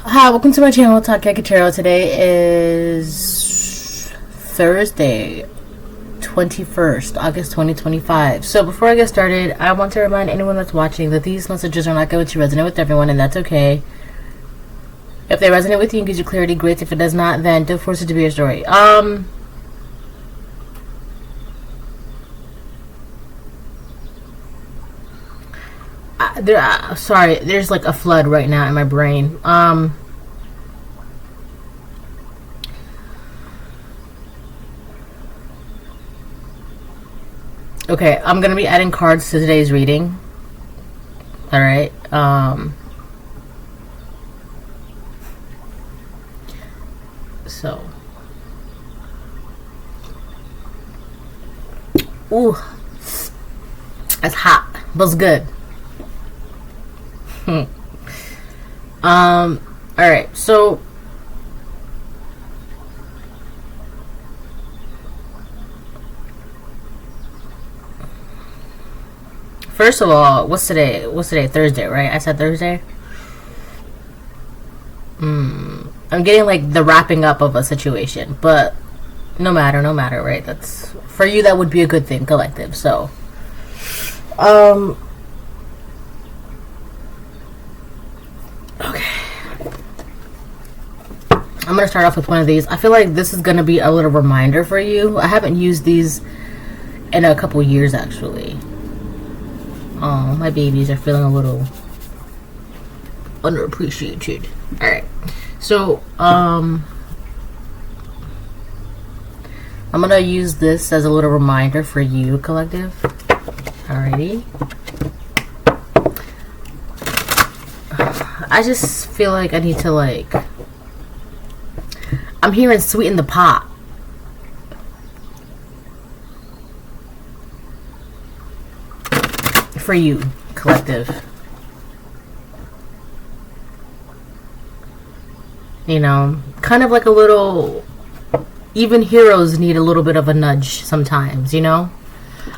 Hi, welcome to my channel, Talk Tarot. Today is Thursday, 21st, August 2025. So before I get started, I want to remind anyone that's watching that these messages are not going to resonate with everyone, and that's okay. If they resonate with you and gives you clarity, great. If it does not, then don't force it to be your story. Sorry, there's like a flood right now in my brain. Okay, I'm gonna be adding cards to today's reading. All right. So, ooh, that's hot. Feels good. All right. So, first of all, what's today? Thursday, right? I said Thursday. I'm getting like the wrapping up of a situation, but no matter, right? That's for you. That would be a good thing, collective. So, okay. I'm gonna start off with one of these. I feel like this is gonna be a little reminder for you. I haven't used these in a couple years, actually. Oh, my babies are feeling a little underappreciated. Alright. So, I'm gonna use this as a little reminder for you, collective. Alrighty. I just feel like I need to, like, I'm hearing sweeten the pot. For you, collective. You know, kind of like a little, even heroes need a little bit of a nudge sometimes, you know?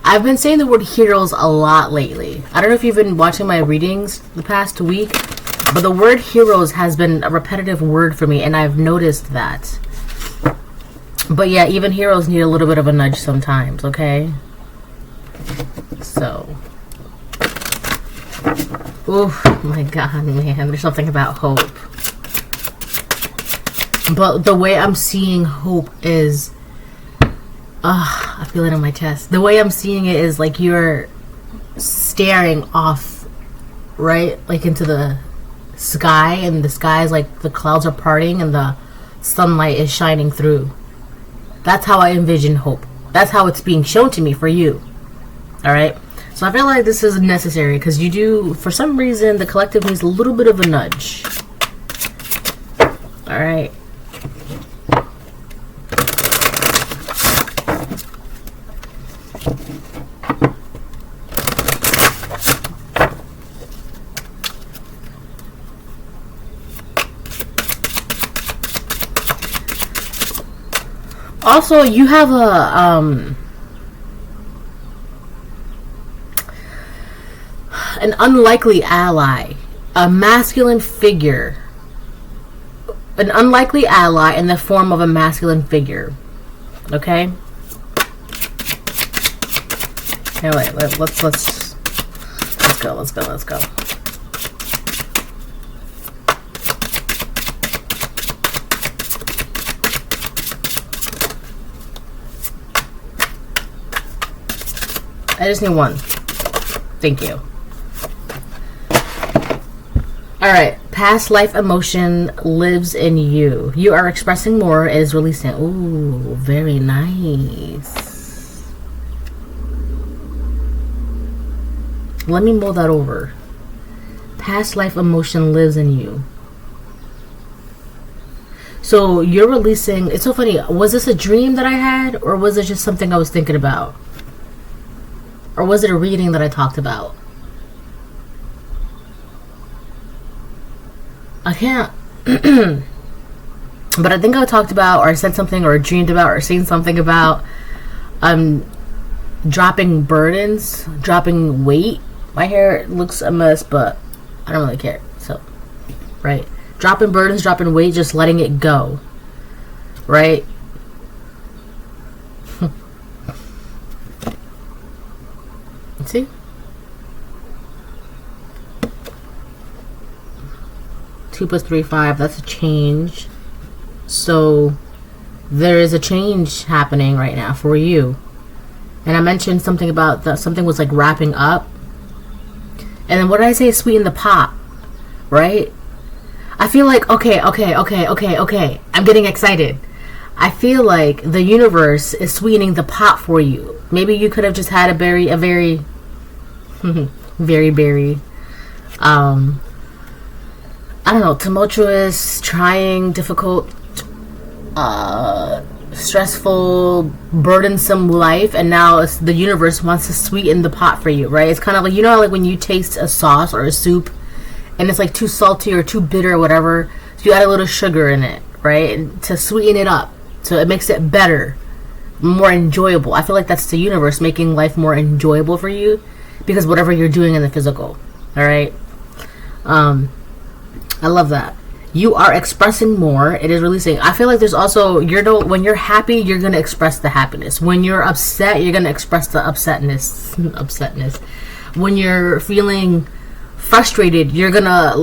I've been saying the word heroes a lot lately. I don't know if you've been watching my readings the past week, but the word heroes has been a repetitive word for me, and I've noticed that. But yeah, even heroes need a little bit of a nudge sometimes, okay? So, oh my god, man, there's something about hope. But the way I'm seeing hope is, I feel it in my chest. The way I'm seeing it is like you're staring off, right? Like into the sky, and the sky is like the clouds are parting and the sunlight is shining through. That's how I envision hope. That's how it's being shown to me for you. Alright? So I feel like this is necessary because you do, for some reason, the collective needs a little bit of a nudge. Alright. Also, you have an unlikely ally, a masculine figure, an unlikely ally in the form of a masculine figure. Okay. Anyway, let's go. I just need one. Thank you. Alright. Past life emotion lives in you. You are expressing more, is releasing. Ooh, very nice. Let me mull that over. Past life emotion lives in you. So you're releasing. It's so funny. Was this a dream that I had, or was it just something I was thinking about? Or was it a reading that I talked about? I can't. But I think I talked about, or I said something, or dreamed about, or seen something about dropping burdens, dropping weight. My hair looks a mess, but I don't really care. So, right. Dropping burdens, dropping weight, just letting it go. Right? See? 2 + 3 = 5. That's a change. So there is a change happening right now for you. And I mentioned something about that. Something was like wrapping up. And then what did I say? Sweeten the pot. Right? I feel like, okay. I'm getting excited. I feel like the universe is sweetening the pot for you. Maybe you could have just had a very, I don't know, tumultuous, trying, difficult, stressful, burdensome life, and now the universe wants to sweeten the pot for you, right? It's kind of like, you know, like when you taste a sauce or a soup, and it's like too salty or too bitter or whatever, so you add a little sugar in it, right, to sweeten it up, so it makes it better, more enjoyable. I feel like that's the universe making life more enjoyable for you, because whatever you're doing in the physical, all right? I love that. You are expressing more. It is releasing. I feel like there's also, when you're happy, you're going to express the happiness. When you're upset, you're going to express the upsetness. When you're feeling frustrated, you're going to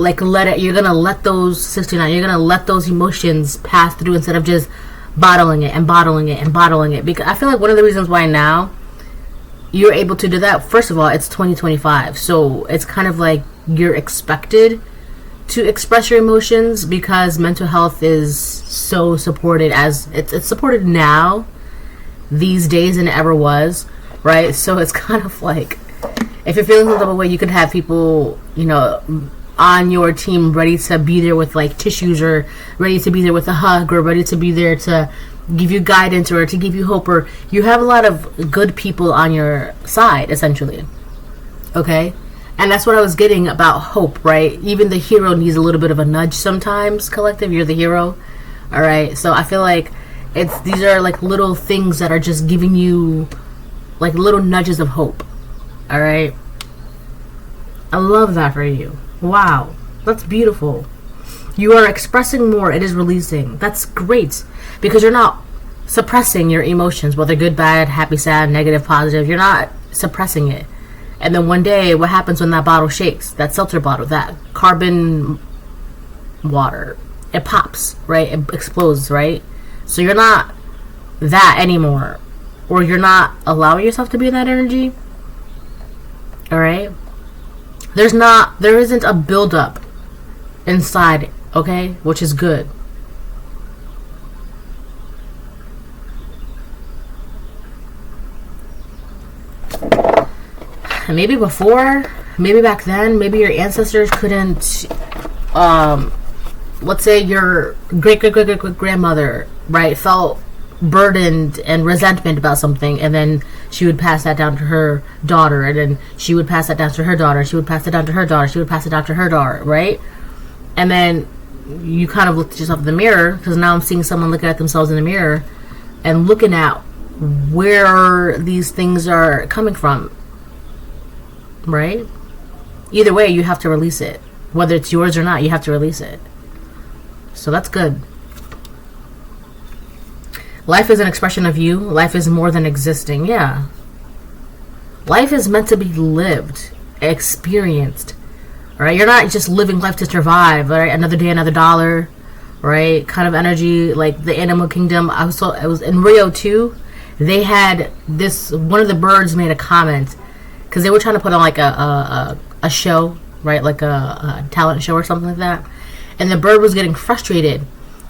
you're going to let those 69, you're going to let those emotions pass through instead of just bottling it. Because I feel like one of the reasons why now you're able to do that, first of all, it's 2025. So it's kind of like you're expected to express your emotions because mental health is so supported, as it's supported now these days than it ever was, right? So it's kind of like, if you're feeling some type of way, you could have people, you know, on your team ready to be there with like tissues, or ready to be there with a hug, or ready to be there to give you guidance or to give you hope, or you have a lot of good people on your side, essentially. Okay? And that's what I was getting about hope, right? Even the hero needs a little bit of a nudge sometimes, collective. You're the hero. All right? So I feel like these are like little things that are just giving you like little nudges of hope. All right? I love that for you. Wow. That's beautiful. You are expressing more. It is releasing. That's great. Because you're not suppressing your emotions, whether good, bad, happy, sad, negative, positive. You're not suppressing it. And then one day, what happens when that bottle shakes? That seltzer bottle, that carbon water, it pops, right? It explodes, right? So you're not that anymore. Or you're not allowing yourself to be in that energy. All right? There isn't a buildup inside, okay? Which is good. Maybe before, maybe back then, maybe your ancestors couldn't, let's say your great-great-great-great-grandmother, right, felt burdened and resentment about something, and then she would pass that down to her daughter, and then she would pass that down to her daughter, she would pass it down to her daughter, she would pass it down to her daughter, right? And then you kind of looked at yourself in the mirror, because now I'm seeing someone looking at themselves in the mirror and looking at where these things are coming from. Right? Either way, you have to release it. Whether it's yours or not, you have to release it. So that's good. Life is an expression of you. Life is more than existing. Yeah. Life is meant to be lived, experienced. Right? You're not just living life to survive. Right? Another day, another dollar. Right? Kind of energy like the animal kingdom. I was in Rio too. They had this. One of the birds made a comment. Because they were trying to put on like a show, right? Like a talent show or something like that. And the bird was getting frustrated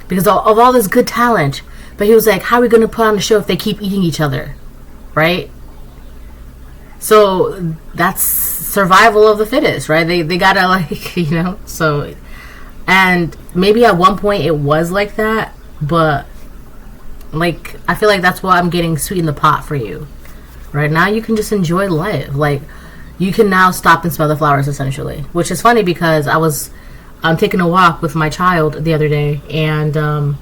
because of all this good talent. But he was like, how are we going to put on a show if they keep eating each other? Right? So that's survival of the fittest, right? They got to like, you know. So, and maybe at one point it was like that. But like, I feel like that's why I'm getting sweet in the pot for you. Right now, you can just enjoy life. Like, you can now stop and smell the flowers, essentially. Which is funny because I'm taking a walk with my child the other day, and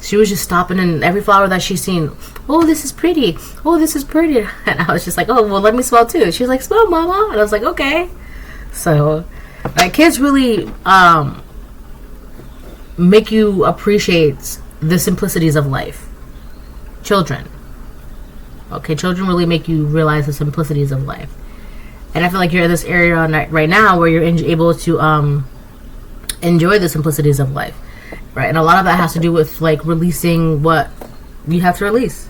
she was just stopping in every flower that she's seen. Oh, this is pretty. Oh, this is pretty. And I was just like, oh, well, let me smell too. She was like, smell, mama. And I was like, okay. So, like, kids really make you appreciate the simplicities of life. Children. Okay, children really make you realize the simplicities of life. And I feel like you're in this area right now where you're able to enjoy the simplicities of life, right? And a lot of that has to do with like releasing what you have to release.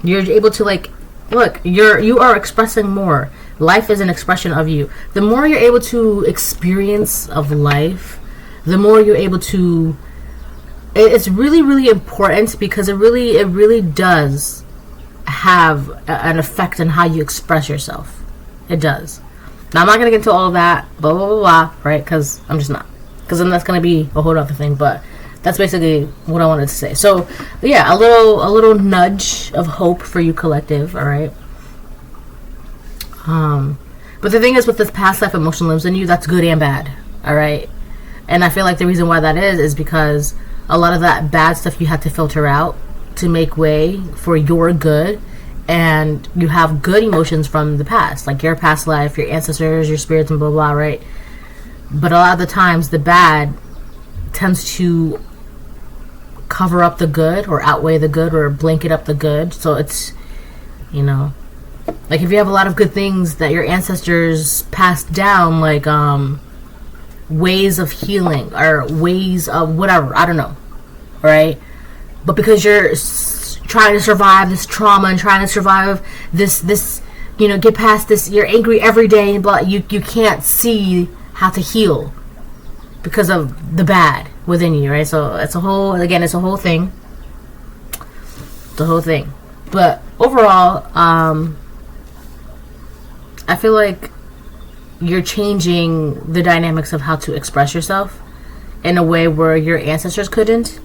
You're able to like, look, you are expressing more. Life is an expression of you. The more you're able to experience of life, the more you're able to. It's really, really important because it really does have an effect on how you express yourself. It does. Now, I'm not going to get into all of that, blah, blah, blah, blah, right? Because I'm just not. Because then that's going to be a whole other thing. But that's basically what I wanted to say. So, yeah, a little nudge of hope for you, collective, all right? But the thing is, with this past life emotional limbs in you, that's good and bad, all right? And I feel like the reason why that is because a lot of that bad stuff you had to filter out to make way for your good. And you have good emotions from the past, like your past life, your ancestors, your spirits, and blah, blah, right? But a lot of the times, the bad tends to cover up the good or outweigh the good or blanket up the good. So it's, you know, like if you have a lot of good things that your ancestors passed down, like ways of healing or ways of whatever, I don't know, right? But because you're trying to survive this trauma and trying to survive this, you know, get past this, you're angry every day, but you can't see how to heal because of the bad within you, right? So it's a whole thing. The whole thing. But overall, I feel like you're changing the dynamics of how to express yourself in a way where your ancestors couldn't.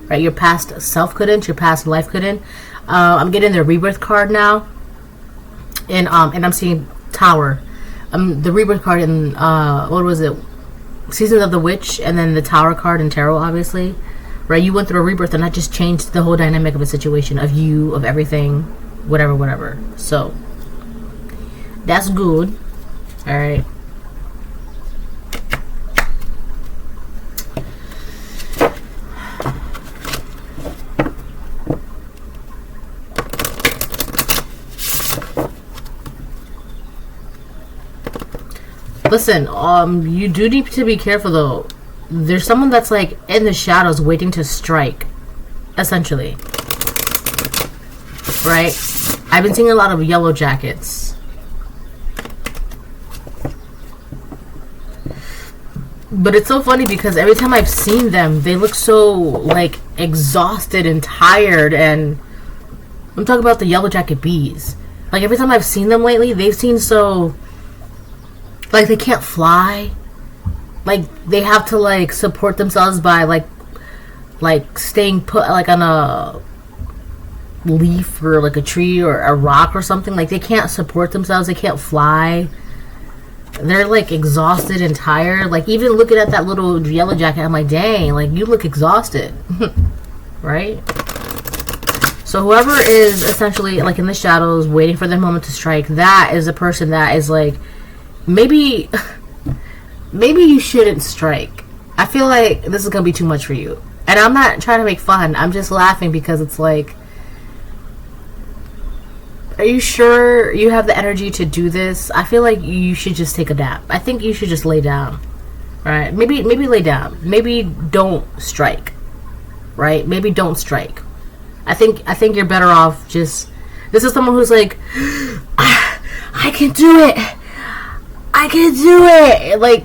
Right, your past self couldn't, your past life couldn't. I'm getting the rebirth card now, and I'm seeing Tower. The rebirth card in what was it? Seasons of the Witch, and then the Tower card in Tarot, obviously. Right, you went through a rebirth, and that just changed the whole dynamic of a situation, of you, of everything, whatever. So that's good. All right. Listen, you do need to be careful though. There's someone that's like in the shadows waiting to strike, essentially. Right? I've been seeing a lot of yellow jackets. But it's so funny because every time I've seen them, they look so like exhausted and tired, and I'm talking about the yellow jacket bees. Like every time I've seen them lately, they've seemed so like they can't fly. Like they have to like support themselves by like staying put like on a leaf or like a tree or a rock or something. Like they can't support themselves, they can't fly. They're like exhausted and tired. Like even looking at that little yellow jacket, I'm like, dang, like you look exhausted. Right? So whoever is essentially like in the shadows waiting for their moment to strike, that is a person that is like, maybe you shouldn't strike. I feel like this is gonna be too much for you. And I'm not trying to make fun. I'm just laughing because it's like, are you sure you have the energy to do this? I feel like you should just take a nap. I think you should just lay down. Right? Maybe lay down. Maybe don't strike. Right? Maybe don't strike. I think you're better off just. This is someone who's like, I can do it. I can do it. Like,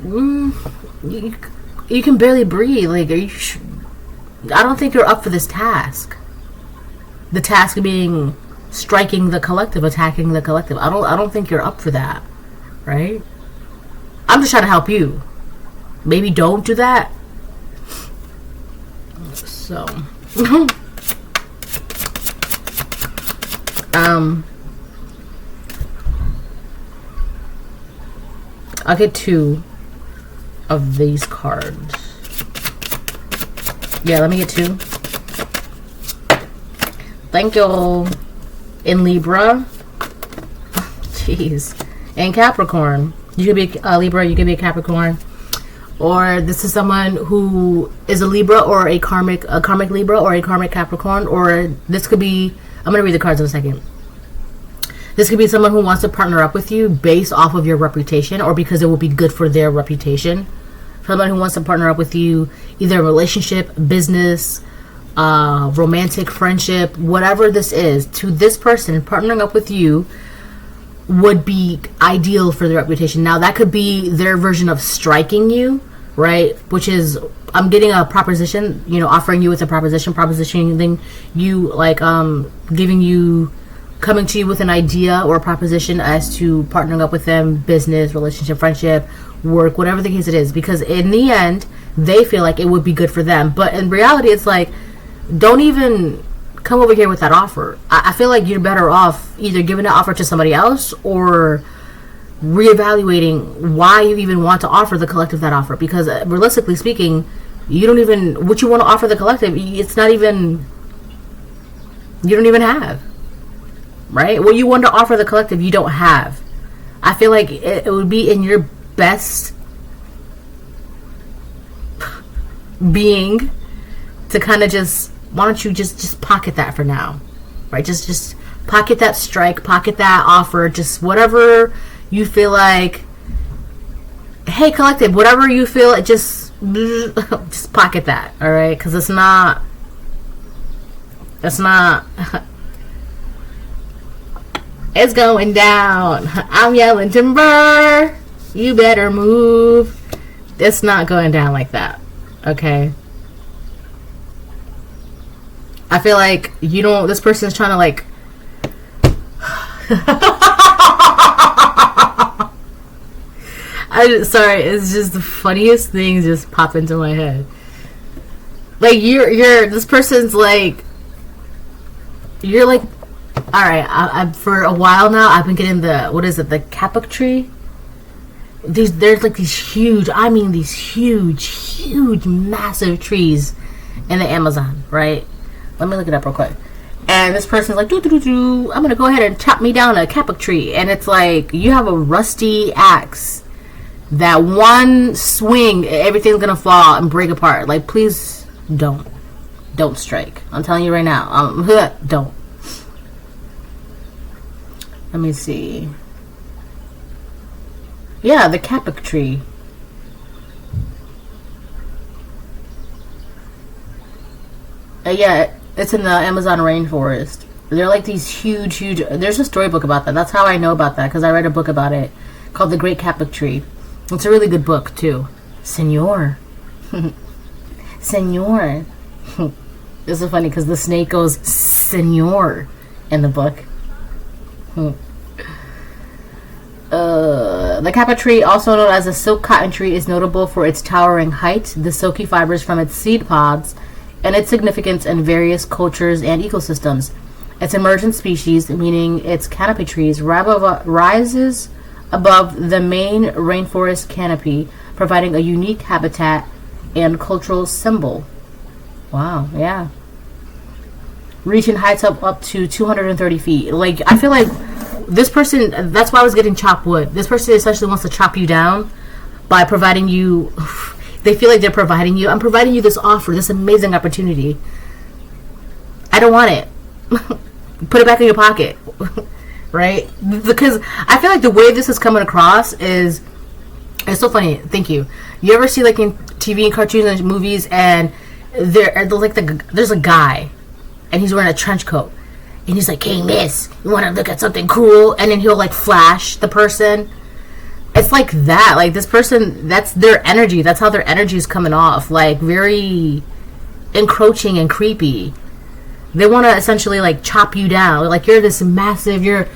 you can barely breathe. Like, are you? I don't think you're up for this task. The task being striking the collective, attacking the collective. I don't think you're up for that, right? I'm just trying to help you. Maybe don't do that. So, I'll get 2 of these cards. Yeah, let me get 2. Thank you. In Libra. Jeez. And Capricorn. You could be a Libra, you could be a Capricorn. or this is someone who is a Libra or a karmic Libra or a karmic Capricorn, or this could be, I'm going to read the cards in a second. This could be someone who wants to partner up with you based off of your reputation, or because it will be good for their reputation. Someone who wants to partner up with you, either a relationship, business, romantic, friendship, whatever this is. To this person, partnering up with you would be ideal for their reputation. Now, that could be their version of striking you, right? Which is, I'm getting a proposition, you know, offering you with a propositioning you, like, giving you, coming to you with an idea or a proposition as to partnering up with them, business, relationship, friendship, work, whatever the case it is. Because in the end, they feel like it would be good for them. But in reality, it's like, don't even come over here with that offer. I feel like you're better off either giving that offer to somebody else or reevaluating why you even want to offer the collective that offer. Because realistically speaking, you don't even, what you want to offer the collective, it's not even, you don't even have. Right? What you want to offer the collective, you don't have. I feel like it would be in your best being to kind of just, why don't you just pocket that for now, right? Just pocket that strike, pocket that offer, just whatever you feel like. Hey, collective, whatever you feel, just pocket that, all right? Because it's not. It's going down. I'm yelling timber. You better move. It's not going down like that, okay? I feel like you don't, this person's trying to like sorry, it's just the funniest things just pop into my head. Like you're this person's like, you're like, all right, I for a while now I've been getting the, what is it, the kapok tree? There's like these huge, I mean these huge massive trees in the Amazon, right? Let me look it up real quick. And this person's like, I'm gonna go ahead and chop me down a kapok tree. And it's like, you have a rusty axe that one swing, everything's gonna fall and break apart. Like, please don't strike. I'm telling you right now. Don't. Let me see. Yeah, the kapok tree. Yeah, it's in the Amazon rainforest. They're like these huge. There's a storybook about that. That's how I know about that, because I read a book about it called The Great Kapok Tree. It's a really good book too. Senor. Senor. This is funny because the snake goes senor in the book. The kapok tree, also known as the silk cotton tree, is notable for its towering height, the silky fibers from its seed pods, and its significance in various cultures and ecosystems. Its emergent species, meaning its canopy trees, rises above the main rainforest canopy, providing a unique habitat and cultural symbol. Wow, yeah. Reaching heights up to 230 feet. Like, I feel like this person, that's why I was getting chopped wood. This person essentially wants to chop you down by providing you, they feel like they're providing you, I'm providing you this offer, this amazing opportunity. I don't want it. Put it back in your pocket. Right? Because I feel like the way this is coming across is, it's so funny. Thank you. You ever see like in TV and cartoons and movies, and there's a guy and he's wearing a trench coat and he's like, hey miss, you want to look at something cool? And then he'll like flash the person. It's like that. Like, this person, that's their energy. That's how their energy is coming off. Like, very encroaching and creepy. They want to essentially like chop you down. Like, you're this massive, you're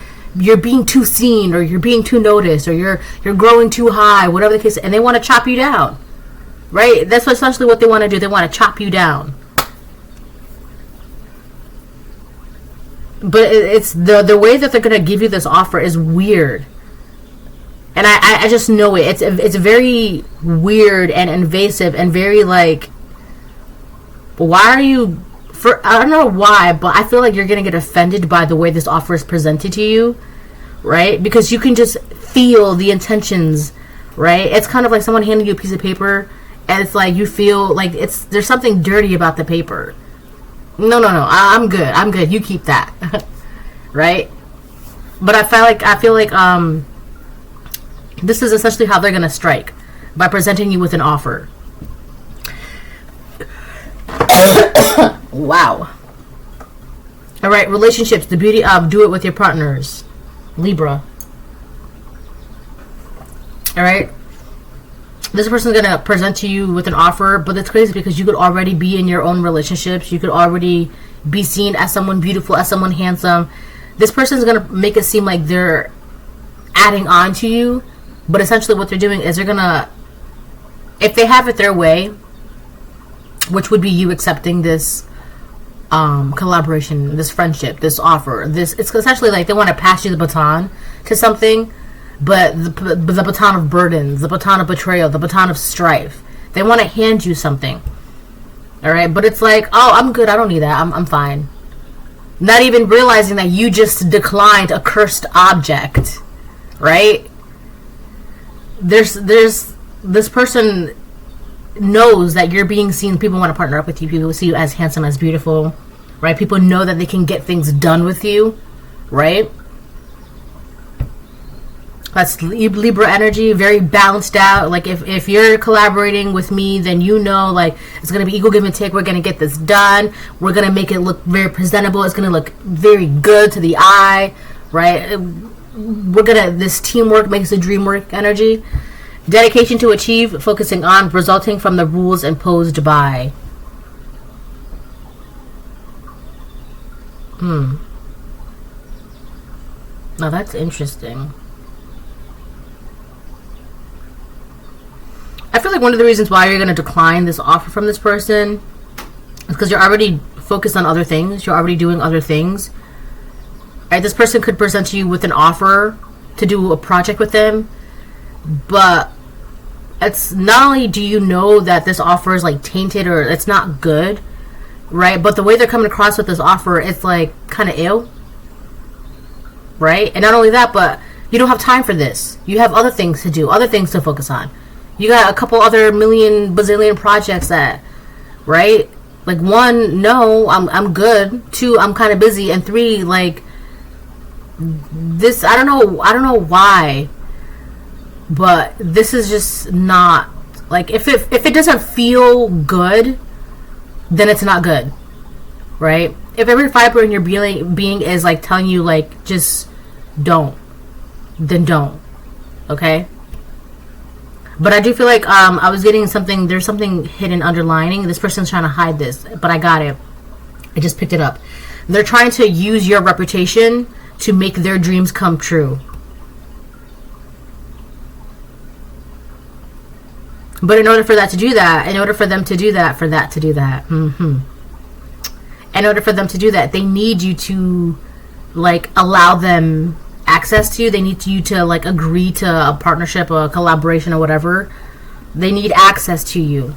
being too seen, or you're being too noticed, or you're growing too high, whatever the case, and they want to chop you down. Right? That's essentially what they want to do. They want to chop you down. But it's the way that they're going to give you this offer is weird. And I just know it. It's very weird and invasive and very like, why are you, I don't know why, but I feel like you're going to get offended by the way this offer is presented to you, right? Because you can just feel the intentions right? It's kind of like someone handing you a piece of paper, and it's like you feel like there's something dirty about the paper. No, I'm good, you keep that. Right? But I feel like this is essentially how they're gonna strike, by presenting you with an offer. Wow. All right, relationships, the beauty of do it with your partners, Libra. All right, this person's gonna present to you with an offer, but it's crazy because you could already be in your own relationships. You could already be seen as someone beautiful, as someone handsome. This person's gonna make it seem like they're adding on to you, but essentially what they're doing is they're gonna, if they have it their way, which would be you accepting this collaboration, this friendship, this offer, it's essentially like they want to pass you the baton to something, but the baton of burdens, the baton of betrayal, the baton of strife. They want to hand you something. All right, but it's like, oh, I'm good, I don't need that, I'm fine. Not even realizing that you just declined a cursed object, right? There's this person knows that you're being seen. People want to partner up with you. People see you as handsome, as beautiful, right? People know that they can get things done with you, right? That's Libra energy, very balanced out. Like if you're collaborating with me, then you know, like, it's going to be equal give and take. We're going to get this done. We're going to make it look very presentable. It's going to look very good to the eye, right? This teamwork makes the dream work energy. Dedication to achieve, focusing on, resulting from the rules imposed by. Now that's interesting. I feel like one of the reasons why you're going to decline this offer from this person is because you're already focused on other things. You're already doing other things. Right? This person could present to you with an offer to do a project with them, but it's not only do you know that this offer is like tainted or it's not good, right? But the way they're coming across with this offer, it's like kind of ill, right? And not only that, but you don't have time for this. You have other things to do, other things to focus on. You got a couple other million bazillion projects that, right? Like, one, no, I'm good. Two, I'm kind of busy. And three, like, this, I don't know why, but this is just not, like, if it doesn't feel good, then it's not good, right? If every fiber in your being is like telling you, like, just don't, then don't, okay? But I do feel like I was getting something, there's something hidden underlining. This person's trying to hide this, but I got it. I just picked it up. They're trying to use your reputation to make their dreams come true. But in order for that to do that, in order for them to do that, in order for them to do that, they need you to, like, allow them access to you. They need you to, like, agree to a partnership or a collaboration or whatever. They need access to you.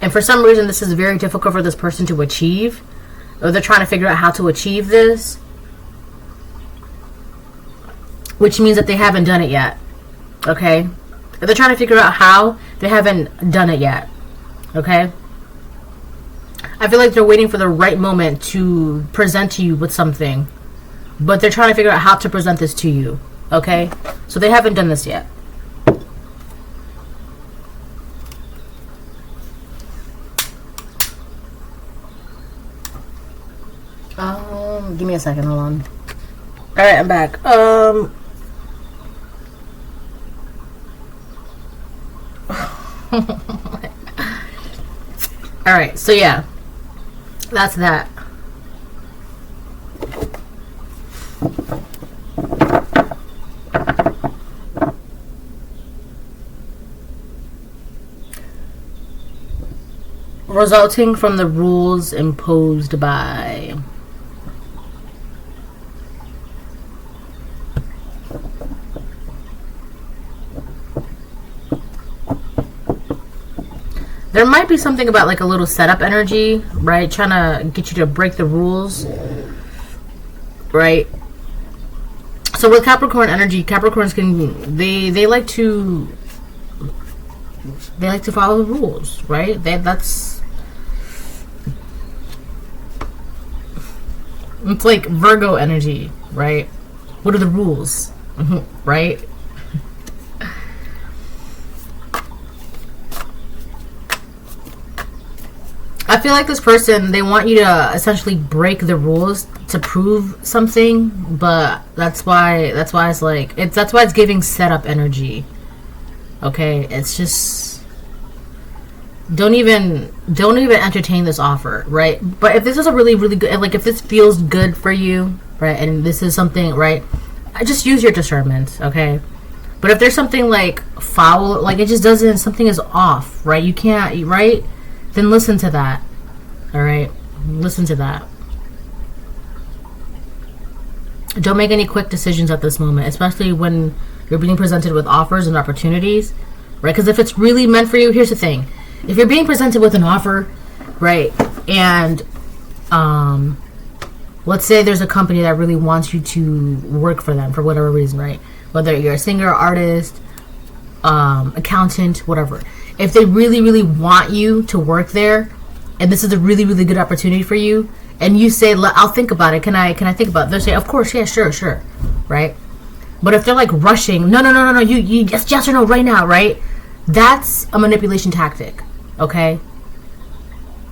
And for some reason, this is very difficult for this person to achieve. Or they're trying to figure out how to achieve this. Which means that they haven't done it yet. Okay? If they're trying to figure out how, they haven't done it yet. Okay? I feel like they're waiting for the right moment to present to you with something. But they're trying to figure out how to present this to you. Okay? So they haven't done this yet. Give me a second, hold on. Alright, I'm back. Alright, so yeah. That's that. Resulting from the rules imposed by. There might be something about, like, a little setup energy, right? Trying to get you to break the rules, right? So So with Capricorn energy, Capricorns can they like to follow the rules, right? That's it's like Virgo energy, right? What are the rules, right? I feel like this person, they want you to essentially break the rules to prove something, but that's why it's like that's why it's giving setup energy. Okay, it's just don't even entertain this offer, right? But if this is a really good, like if this feels good for you, right, and this is something, right, I just use your discernment, okay? But if there's something like foul, like it just doesn't, something is off, right? You can't, right? Then listen to that. All right, listen to that. Don't make any quick decisions at this moment, especially when you're being presented with offers and opportunities, right? Because if it's really meant for you, here's the thing: if you're being presented with an offer, right, and let's say there's a company that really wants you to work for them for whatever reason, right? Whether you're a singer, artist, accountant, whatever. If they really want you to work there, and this is a really good opportunity for you, and you say, I'll think about it, can I think about it? They'll say, of course, yeah, sure, right? But if they're like rushing, no, you yes or no right now, right? That's a manipulation tactic, okay?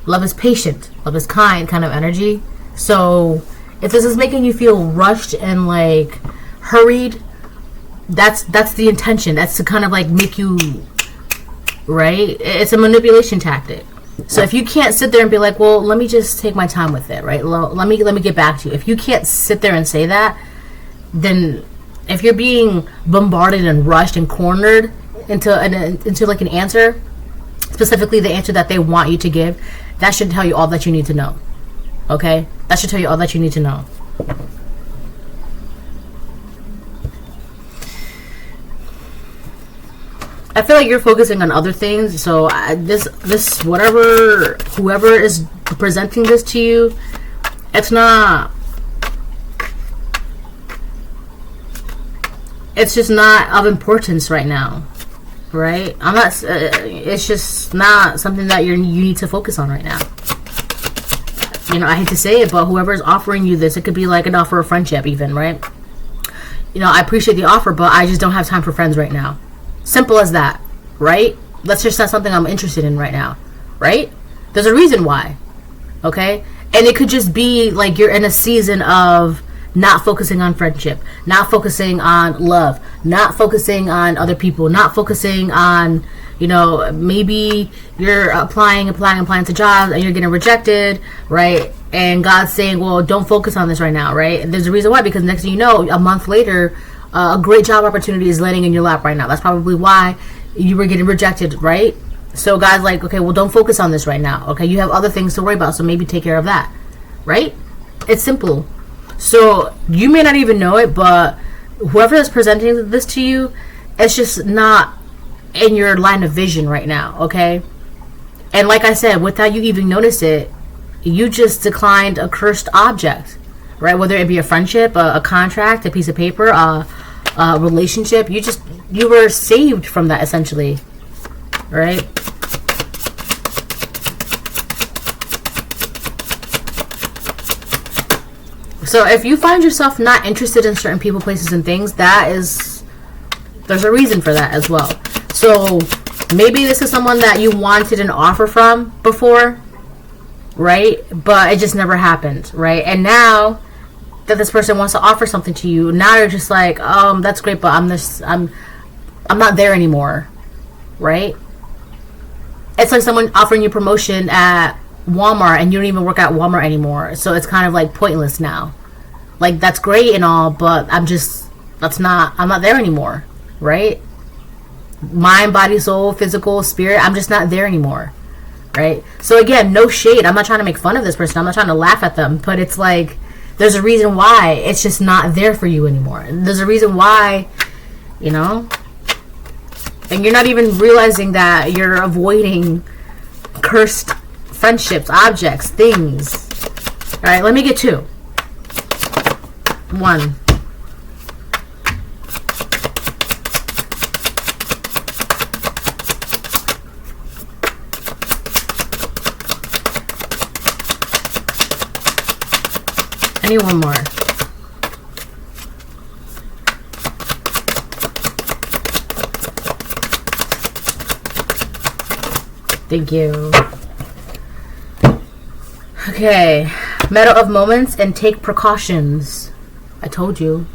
Love is patient, love is kind of energy. So if this is making you feel rushed and like hurried, that's the intention. That's to kind of like make you, right? It's a manipulation tactic. So if you can't sit there and be like, well, let me just take my time with it, right? Let me get back to you. If you can't sit there and say that, then if you're being bombarded and rushed and cornered into like an answer, specifically the answer that they want you to give, that should tell you all that you need to know. Okay? That should tell you all that you need to know. I feel like you're focusing on other things, so this whoever is presenting this to you, it's just not of importance right now, right? It's just not something that you need to focus on right now. You know, I hate to say it, but whoever's offering you this, it could be like an offer of friendship even, right? You know, I appreciate the offer, but I just don't have time for friends right now. Simple as that, right? That's just not something I'm interested in right now, right? There's a reason why, okay? And it could just be like you're in a season of not focusing on friendship, not focusing on love, not focusing on other people, not focusing on, you know, maybe you're applying to jobs and you're getting rejected, right? And God's saying, well, don't focus on this right now, right? And there's a reason why, because next thing you know, a month later, a great job opportunity is landing in your lap right now. That's probably why you were getting rejected, right? So God's like, okay, well, don't focus on this right now. Okay, you have other things to worry about, so maybe take care of that, right? It's simple. So you may not even know it, but whoever is presenting this to you, it's just not in your line of vision right now, okay? And like I said, without you even notice it, you just declined a cursed object, right? Whether it be a friendship, a contract, a piece of paper, a relationship, you were saved from that essentially, right? So if you find yourself not interested in certain people, places, and things, there's a reason for that as well. So maybe this is someone that you wanted an offer from before, right? But it just never happened, right? And now that this person wants to offer something to you, now you're just like, that's great, but I'm not there anymore, right? It's like someone offering you promotion at Walmart and you don't even work at Walmart anymore, so it's kind of like pointless now. Like, that's great and all, but I'm not there anymore, right? Mind, body, soul, physical, spirit, I'm just not there anymore, right? So again, no shade. I'm not trying to make fun of this person. I'm not trying to laugh at them, but it's like, there's a reason why it's just not there for you anymore. There's a reason why, you know, and you're not even realizing that you're avoiding cursed friendships, objects, things. All right, let me get two. One. I need one more. Thank you. Okay. Matter of moments and take precautions. I told you.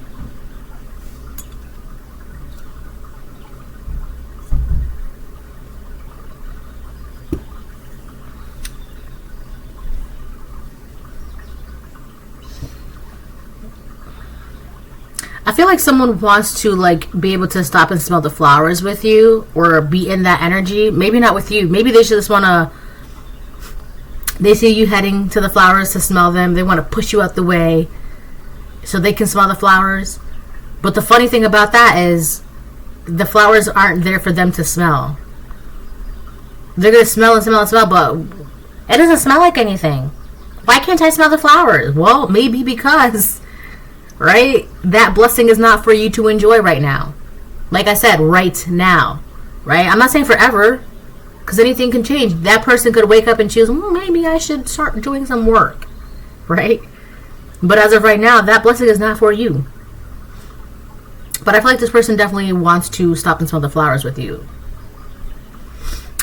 I feel like someone wants to like be able to stop and smell the flowers with you or be in that energy. Maybe not with you. Maybe they just want to, they see you heading to the flowers to smell them. They want to push you out the way so they can smell the flowers. But the funny thing about that is the flowers aren't there for them to smell. They're going to smell and smell and smell, but it doesn't smell like anything. Why can't I smell the flowers? Well, maybe because... right? That blessing is not for you to enjoy right now. Like I said, right now. Right? I'm not saying forever, because anything can change. That person could wake up and choose, maybe I should start doing some work. Right? But as of right now, that blessing is not for you. But I feel like this person definitely wants to stop and smell the flowers with you.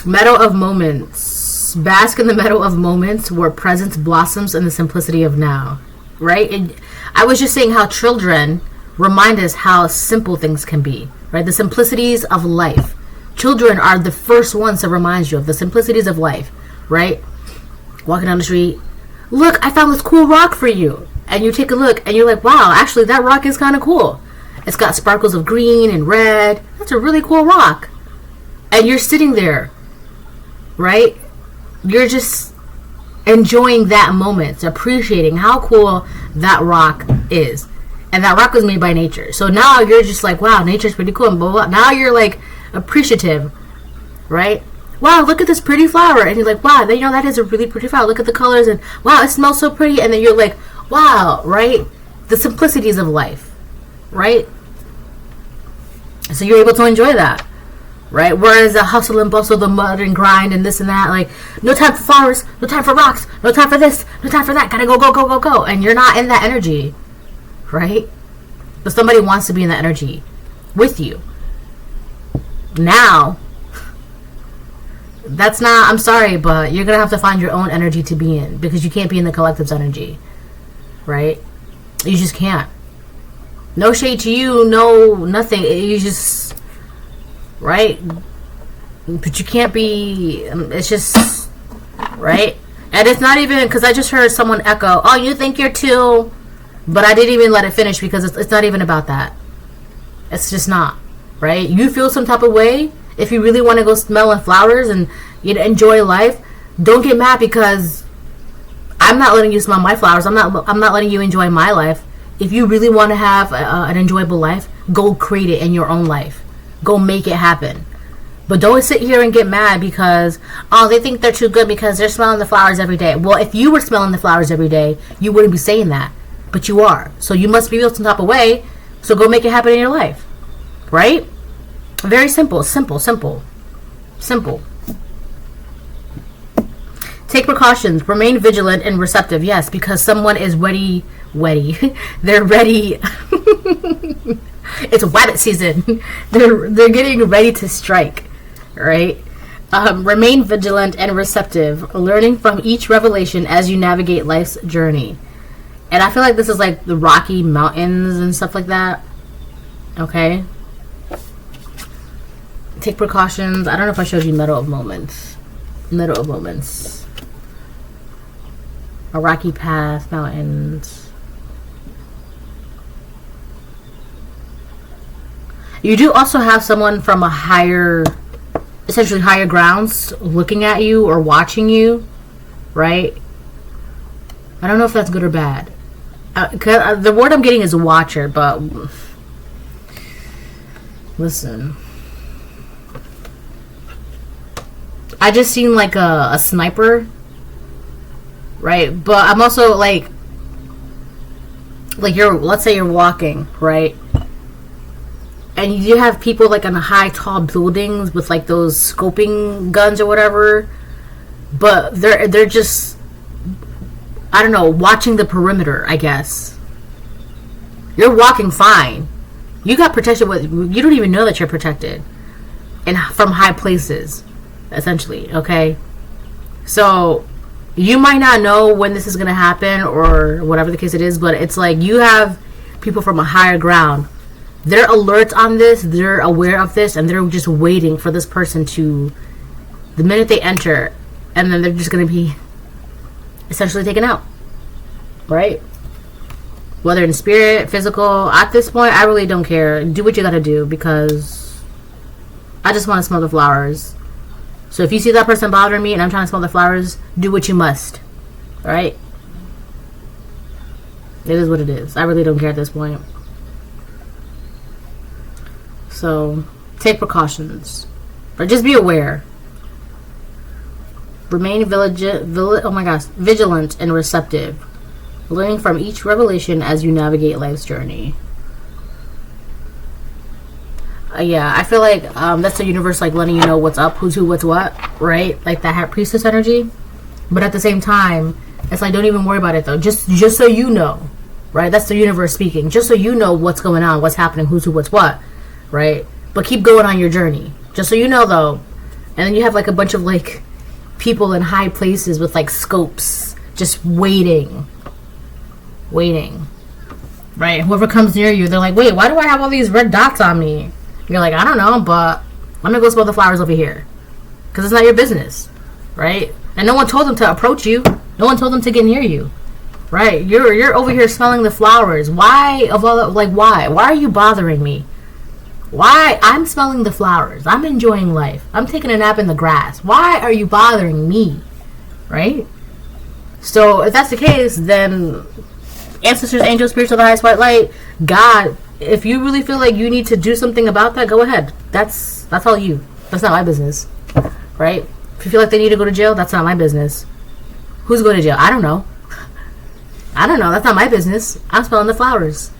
Meadow of moments. Bask in the meadow of moments where presence blossoms in the simplicity of now. Right? I was just saying how children remind us how simple things can be, right? The simplicities of life. Children are the first ones to remind you of the simplicities of life, right? Walking down the street, look, I found this cool rock for you. And you take a look and you're like, wow, actually that rock is kind of cool. It's got sparkles of green and red. That's a really cool rock. And you're sitting there, right? You're just enjoying that moment, appreciating how cool that rock is. And that rock was made by nature. So now you're just like, wow, nature's pretty cool. And blah, blah, blah. Now you're like appreciative, right? Wow, look at this pretty flower. And you're like, wow, you know, that is a really pretty flower. Look at the colors and wow, it smells so pretty. And then you're like, wow, right? The simplicities of life, right? So you're able to enjoy that. Right? Whereas the hustle and bustle, the mud and grind and this and that, like, no time for flowers, no time for rocks, no time for this, no time for that, gotta go, go, go, go, go. And you're not in that energy. Right? But somebody wants to be in that energy with you. Now, that's not, I'm sorry, but you're gonna have to find your own energy to be in, because you can't be in the collective's energy. Right? You just can't. No shade to you, no nothing. You just... right? But you can't be, it's just, right? And it's not even, because I just heard someone echo, oh, you think you're too, but I didn't even let it finish, because it's not even about that. It's just not, right? You feel some type of way, if you really want to go smelling flowers and you know, enjoy life, don't get mad because I'm not letting you smell my flowers. I'm not letting you enjoy my life. If you really want to have an enjoyable life, go create it in your own life. Go make it happen. But don't sit here and get mad because, oh, they think they're too good because they're smelling the flowers every day. Well, if you were smelling the flowers every day, you wouldn't be saying that. But you are. So you must be built some type of way. So go make it happen in your life. Right? Very simple. Simple. Simple. Simple. Take precautions. Remain vigilant and receptive. Yes, because someone is ready. They're ready. It's wabbit season. They're getting ready to strike, right? Remain vigilant and receptive, learning from each revelation as you navigate life's journey. And I feel like this is like the Rocky Mountains and stuff like that. Okay? Take precautions. I don't know if I showed you Meadow of Moments. Meadow of Moments. A rocky path, mountains. You do also have someone from a higher, essentially higher grounds looking at you or watching you, right? I don't know if that's good or bad. The word I'm getting is watcher, but listen. I just seem like a sniper, right? But I'm also like let's say you're walking, right? And you have people like on the high, tall buildings with like those scoping guns or whatever. But they're just I don't know, watching the perimeter, I guess. You're walking fine. You got protection with, you don't even know that you're protected. And from high places, essentially, okay? So, you might not know when this is going to happen or whatever the case it is, but it's like you have people from a higher ground. They're alert on this, they're aware of this, and they're just waiting for this person to, the minute they enter, and then they're just going to be essentially taken out, right? Whether in spirit, physical, at this point, I really don't care. Do what you got to do, because I just want to smell the flowers. So if you see that person bothering me and I'm trying to smell the flowers, do what you must, alright? It is what it is. I really don't care at this point. So, take precautions. But just be aware. Remain vigilant and receptive. Learning from each revelation as you navigate life's journey. Yeah, I feel like that's the universe, like, letting you know what's up, who's who, what's what, right? Like that High Priestess energy. But at the same time, it's like, don't even worry about it, though. Just so you know, right? That's the universe speaking. Just so you know what's going on, what's happening, who's who, what's what, right? But keep going on your journey. Just so you know, though. And then you have, like, a bunch of, like, people in high places with, like, scopes just waiting. Right? Whoever comes near you, they're like, wait, why do I have all these red dots on me? You're like, I don't know, but let me go smell the flowers over here. Because it's not your business, right? And no one told them to approach you. No one told them to get near you, right? You're over here smelling the flowers. Why, of all, like, why? Why are you bothering me? Why? I'm smelling the flowers. I'm enjoying life. I'm taking a nap in the grass. Why are you bothering me, right? So if that's the case, then ancestors, angels, spirits of the highest white light, God, if you really feel like you need to do something about that, go ahead. That's all you. That's not my business, right? If you feel like they need to go to jail, that's not my business. Who's going to jail? I don't know. That's not my business. I'm smelling the flowers,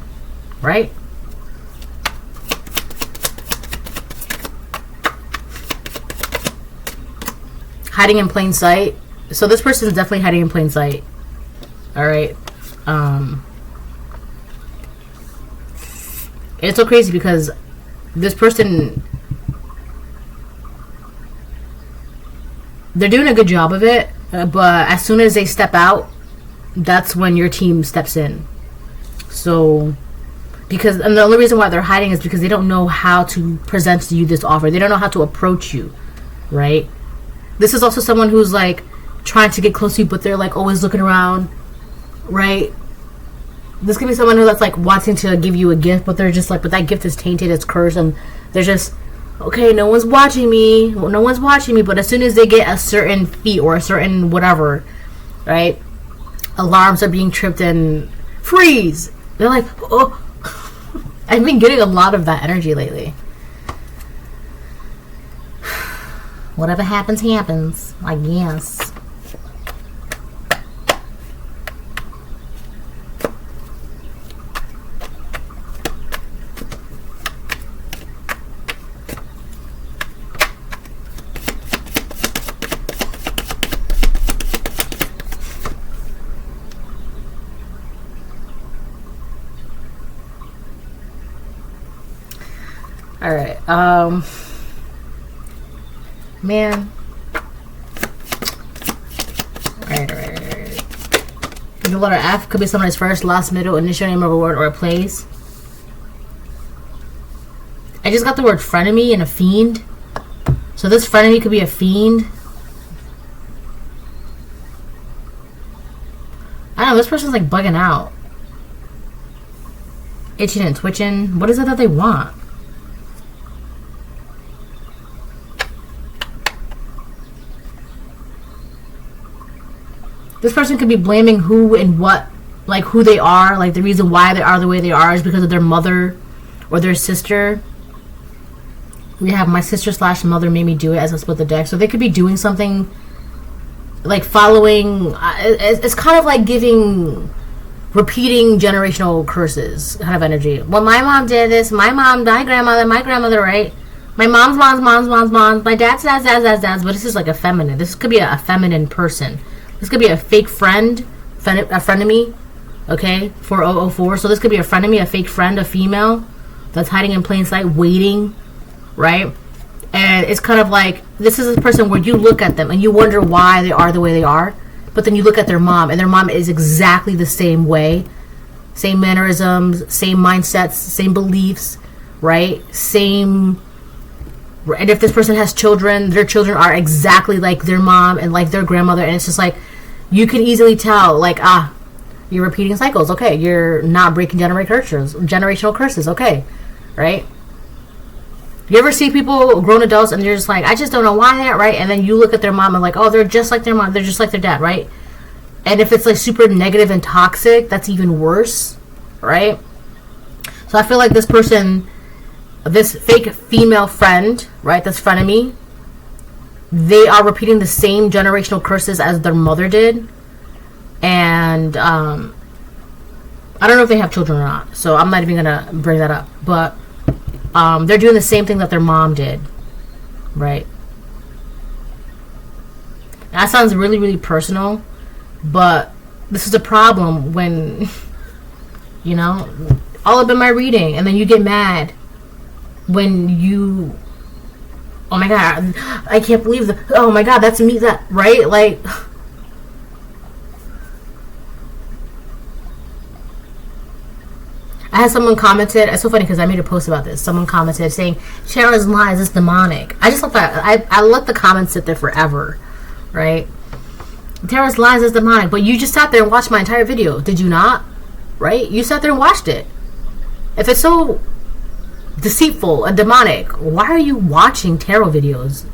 right? Hiding in plain sight. So this person is definitely hiding in plain sight. All right. It's so crazy because this person, they're doing a good job of it, but as soon as they step out, that's when your team steps in. So, and the only reason why they're hiding is because they don't know how to present to you this offer. They don't know how to approach you, right? This is also someone who's like trying to get close to you, but they're like always looking around, right? This could be someone who that's like wanting to give you a gift, but they're just like, but that gift is tainted, it's cursed, and they're just, okay, no one's watching me, but as soon as they get a certain feat or a certain whatever, right, alarms are being tripped and freeze, they're like, oh. I've been getting a lot of that energy lately. Whatever happens, I guess. Alright, man. Alright. The letter F could be someone's first, last, middle, initial name of a word or a place. I just got the word frenemy and a fiend. So this frenemy could be a fiend. I don't know, this person's like bugging out. Itching and twitching. What is it that they want? This person could be blaming who and what, like who they are, like the reason why they are the way they are is because of their mother or their sister. We have my sister / mother made me do it as I split the deck. So they could be doing something like following, it's kind of like repeating generational curses kind of energy. Well, my mom did this, my grandmother, right? My mom's, my dad's, but this is like a feminine. This could be a feminine person. This could be a fake friend frenemy, okay, 4004. So this could be a frenemy, a fake friend, a female that's hiding in plain sight, waiting, right? And it's kind of like, this is a person where you look at them and you wonder why they are the way they are, but then you look at their mom, and their mom is exactly the same way. Same mannerisms, same mindsets, same beliefs, right? Same. And if this person has children, their children are exactly like their mom and like their grandmother. And it's just like, you can easily tell, like, you're repeating cycles. Okay, you're not breaking generational curses. Okay, right? You ever see people, grown adults, and they're just like, I just don't know why that, right? And then you look at their mom and like, oh, they're just like their mom. They're just like their dad, right? And if it's like super negative and toxic, that's even worse, right? So I feel like this person, this fake female friend, right, that's frenemy, they are repeating the same generational curses as their mother did. And I don't know if they have children or not, so I'm not even gonna bring that up. But they're doing the same thing that their mom did, right? That sounds really, really personal, but this is a problem when, you know, all up in my reading, and then you get mad when you, oh my god, I can't believe that, oh my god, that's me, that, right? Like, I had someone commented, it's so funny because I made a post about this. Someone commented saying, Tara's lies is demonic. I just thought that, I let the comments sit there forever, right? Tara's lies is demonic, but you just sat there and watched my entire video, did you not? Right? You sat there and watched it. If it's so deceitful and demonic, why are you watching tarot videos?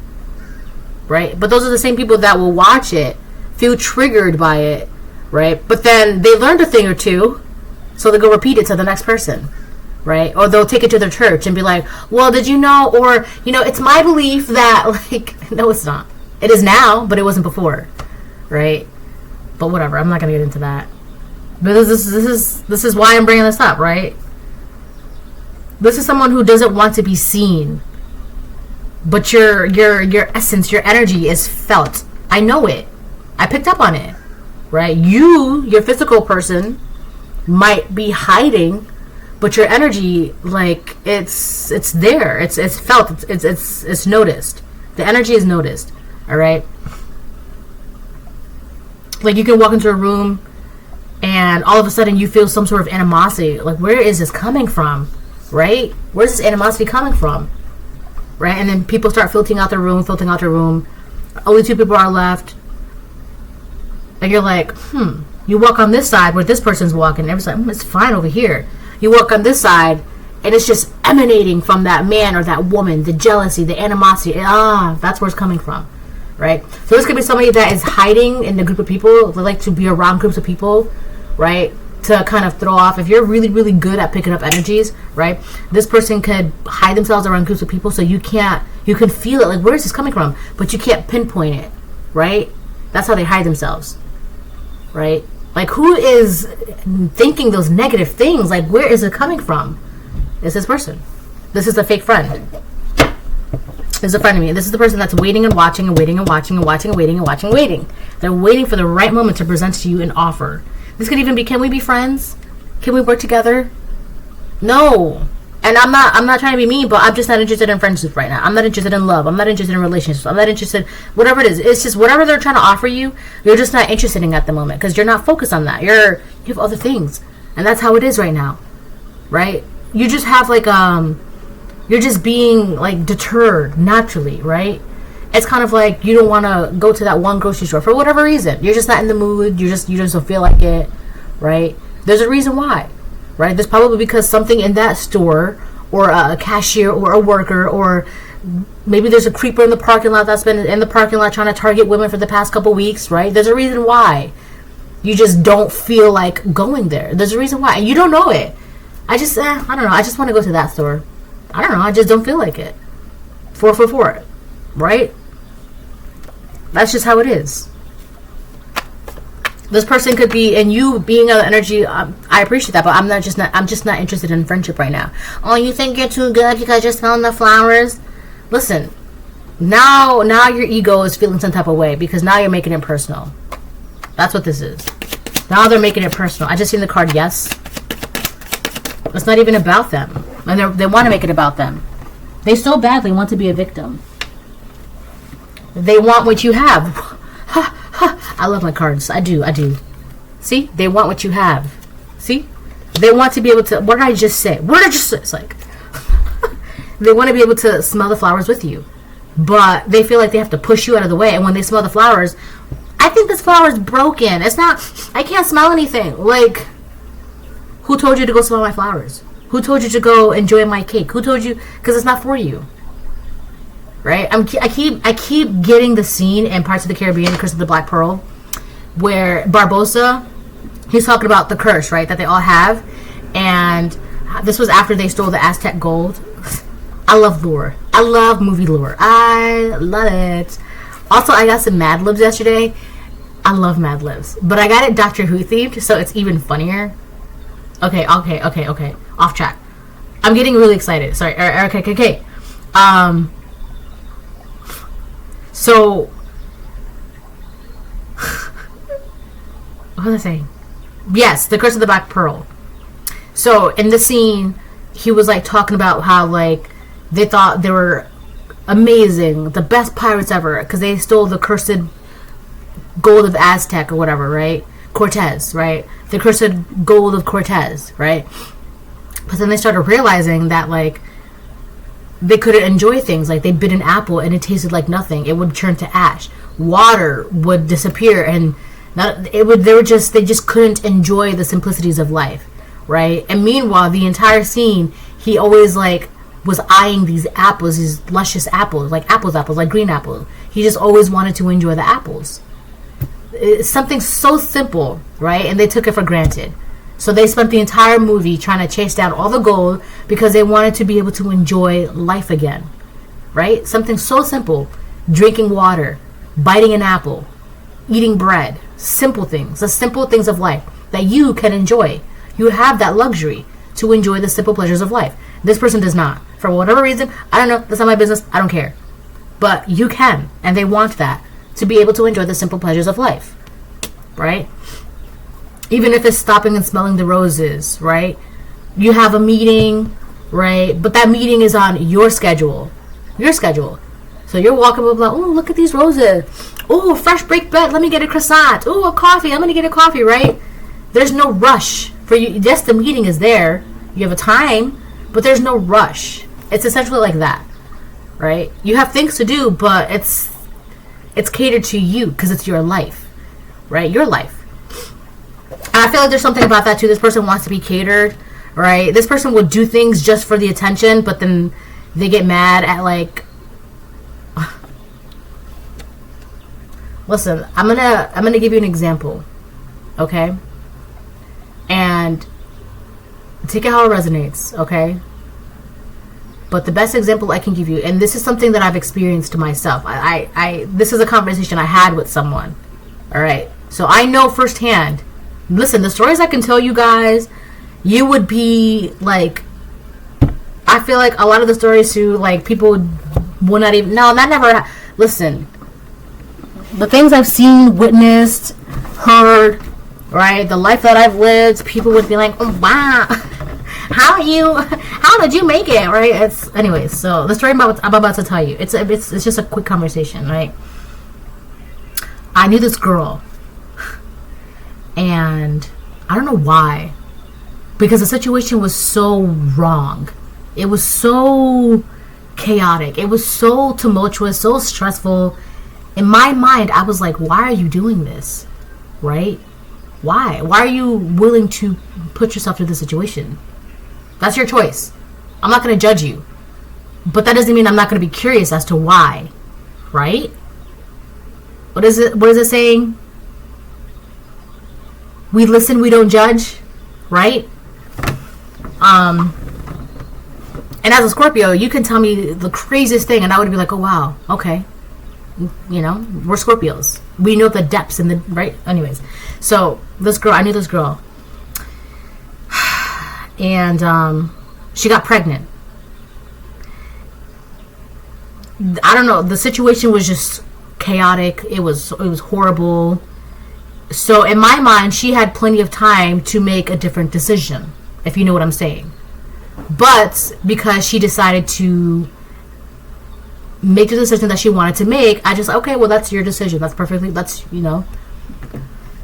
Right? But those are the same people that will watch it, feel triggered by it, right? But then they learned a thing or two, so they go repeat it to the next person, right? Or they'll take it to their church and be like, well, did you know? Or, you know, it's my belief that, like, no, it's not. It is now, but it wasn't before, right? But whatever, I'm not gonna get into that. But this is why I'm bringing this up, right? This is someone who doesn't want to be seen, but your essence, your energy is felt. I know it. I picked up on it, right? Your physical person might be hiding, but your energy, like, it's there. It's felt. It's noticed. The energy is noticed. All right. Like, you can walk into a room and all of a sudden you feel some sort of animosity. Like, where is this coming from? Right? Where's this animosity coming from? Right? And then people start filtering out their room. Only 2 people are left. And you're like, You walk on this side where this person's walking. And everyone's like, it's fine over here. You walk on this side and it's just emanating from that man or that woman. The jealousy, the animosity. That's where it's coming from. Right? So this could be somebody that is hiding in a group of people. They like to be around groups of people, right? To kind of throw off. If you're really, really good at picking up energies, right? This person could hide themselves around groups of people, so you can feel it. Like, where is this coming from? But you can't pinpoint it, right? That's how they hide themselves, right? Like, who is thinking those negative things? Like, where is it coming from? It's this person. This is a fake friend. This is a friend of me. This is the person that's waiting and watching and waiting and watching and watching and waiting and watching and waiting. They're waiting for the right moment to present to you an offer. This could even be, can we be friends? Can we work together? No. And I'm not trying to be mean, but I'm just not interested in friendships right now. I'm not interested in love. I'm not interested in relationships. I'm not interested, whatever it is. It's just whatever they're trying to offer you, you're just not interested in at the moment because you're not focused on that. You have other things. And that's how it is right now. Right? You just have like, you're just being like deterred naturally, right? It's kind of like you don't want to go to that one grocery store for whatever reason. You're just not in the mood. You just don't feel like it, right? There's a reason why, right? There's probably because something in that store, or a cashier, or a worker, or maybe there's a creeper in the parking lot that's been in the parking lot trying to target women for the past couple weeks, right? There's a reason why you just don't feel like going there. There's a reason why, and you don't know it. I don't know. I just want to go to that store. I don't know. I just don't feel like it. 444, right? That's just how it is. This person could be, and you being of energy, I appreciate that, but I'm just not interested in friendship right now. Oh, you think you're too good because you're smelling the flowers? Listen, now your ego is feeling some type of way because now you're making it personal. That's what this is. Now they're making it personal. I just seen the card, yes. It's not even about them. And they want to make it about them. They so badly want to be a victim. They want what you have. I love my cards. I do. See? They want what you have. See? They want to be able to... What did I just say? What did I just say? It's like... They want to be able to smell the flowers with you. But they feel like they have to push you out of the way. And when they smell the flowers... I think this flower is broken. It's not... I can't smell anything. Like... Who told you to go smell my flowers? Who told you to go enjoy my cake? Who told you? Because it's not for you. Right? I keep getting the scene in Parts of the Caribbean, Curse of the Black Pearl, where Barbosa, he's talking about the curse, right, that they all have. And this was after they stole the Aztec gold. I love lore. I love movie lore. I love it. Also, I got some Mad Libs yesterday. I love Mad Libs. But I got it Doctor Who themed, so it's even funnier. Okay. Off track. I'm getting really excited. Sorry. Okay. So, what was I saying? Yes, the Curse of the Black Pearl. So, in the scene, he was, like, talking about how, like, they thought they were amazing, the best pirates ever, because they stole the cursed gold of Aztec or whatever, right? Cortez, right? The cursed gold of Cortez, right? But then they started realizing that, like, they couldn't enjoy things. Like, they bit an apple and it tasted like nothing. It would turn to ash. Water would disappear, and they just couldn't enjoy the simplicities of life, right? And meanwhile, the entire scene, he always, like, was eyeing these apples, these luscious apples, like like green apples. He just always wanted to enjoy the apples. It's something so simple, right? And they took it for granted. So they spent the entire movie trying to chase down all the gold because they wanted to be able to enjoy life again, right? Something so simple. Drinking water, biting an apple, eating bread. Simple things. The simple things of life that you can enjoy. You have that luxury to enjoy the simple pleasures of life. This person does not. For whatever reason, I don't know. That's not my business. I don't care. But you can. And they want that. To be able to enjoy the simple pleasures of life. Right? Even if it's stopping and smelling the roses, right? You have a meeting, right? But that meeting is on your schedule. Your schedule. So you're walking up like, oh, look at these roses. Oh, fresh baked bread. Let me get a croissant. Oh, a coffee. I'm going to get a coffee, right? There's no rush for you. Yes, the meeting is there. You have a time, but there's no rush. It's essentially like that, right? You have things to do, but it's catered to you because it's your life, right? Your life. And I feel like there's something about that too. This person wants to be catered, right? This person would do things just for the attention, but then they get mad at, like, listen, I'm gonna give you an example, okay? And take it how it resonates, okay? But the best example I can give you, and this is something that I've experienced myself. This is a conversation I had with someone, all right? So I know firsthand. Listen, the stories I can tell you guys, you would be like, I feel like a lot of the stories too, like, people would not even, no, that never, listen, the things I've seen, witnessed, heard, right, the life that I've lived, people would be like, oh, wow, how did you make it, right? Anyways, so the story I'm about to tell you, it's just a quick conversation, right? I knew this girl. And I don't know why, because the situation was so wrong. It was so chaotic. It was so tumultuous, so stressful. In my mind, I was like, why are you doing this? Right? Why? Why are you willing to put yourself through this situation? That's your choice. I'm not going to judge you. But that doesn't mean I'm not going to be curious as to why. Right? What is it saying? We listen, we don't judge, right? And as a Scorpio, you can tell me the craziest thing, and I would be like, oh, wow, okay. You know, we're Scorpios. We know the depths and the, right? Anyways, so I knew this girl. And she got pregnant. I don't know, the situation was just chaotic. It was horrible. So in my mind, she had plenty of time to make a different decision, if you know what I'm saying. But because she decided to make the decision that she wanted to make, I just, okay, well, that's your decision. That's perfectly, that's, you know.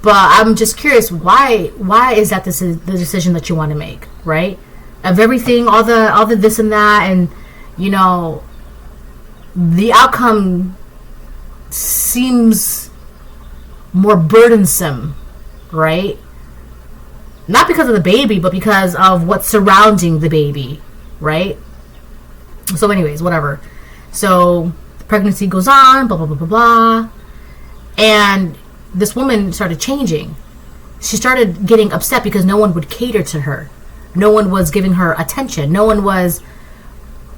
But I'm just curious, why is that the decision that you want to make, right? Of everything, all the this and that, and, you know, the outcome seems more burdensome, right? Not because of the baby, but because of what's surrounding the baby, right? So anyways, whatever. So the pregnancy goes on, blah, blah, blah, blah, blah. And this woman started changing. She started getting upset because no one would cater to her. No one was giving her attention. No one was,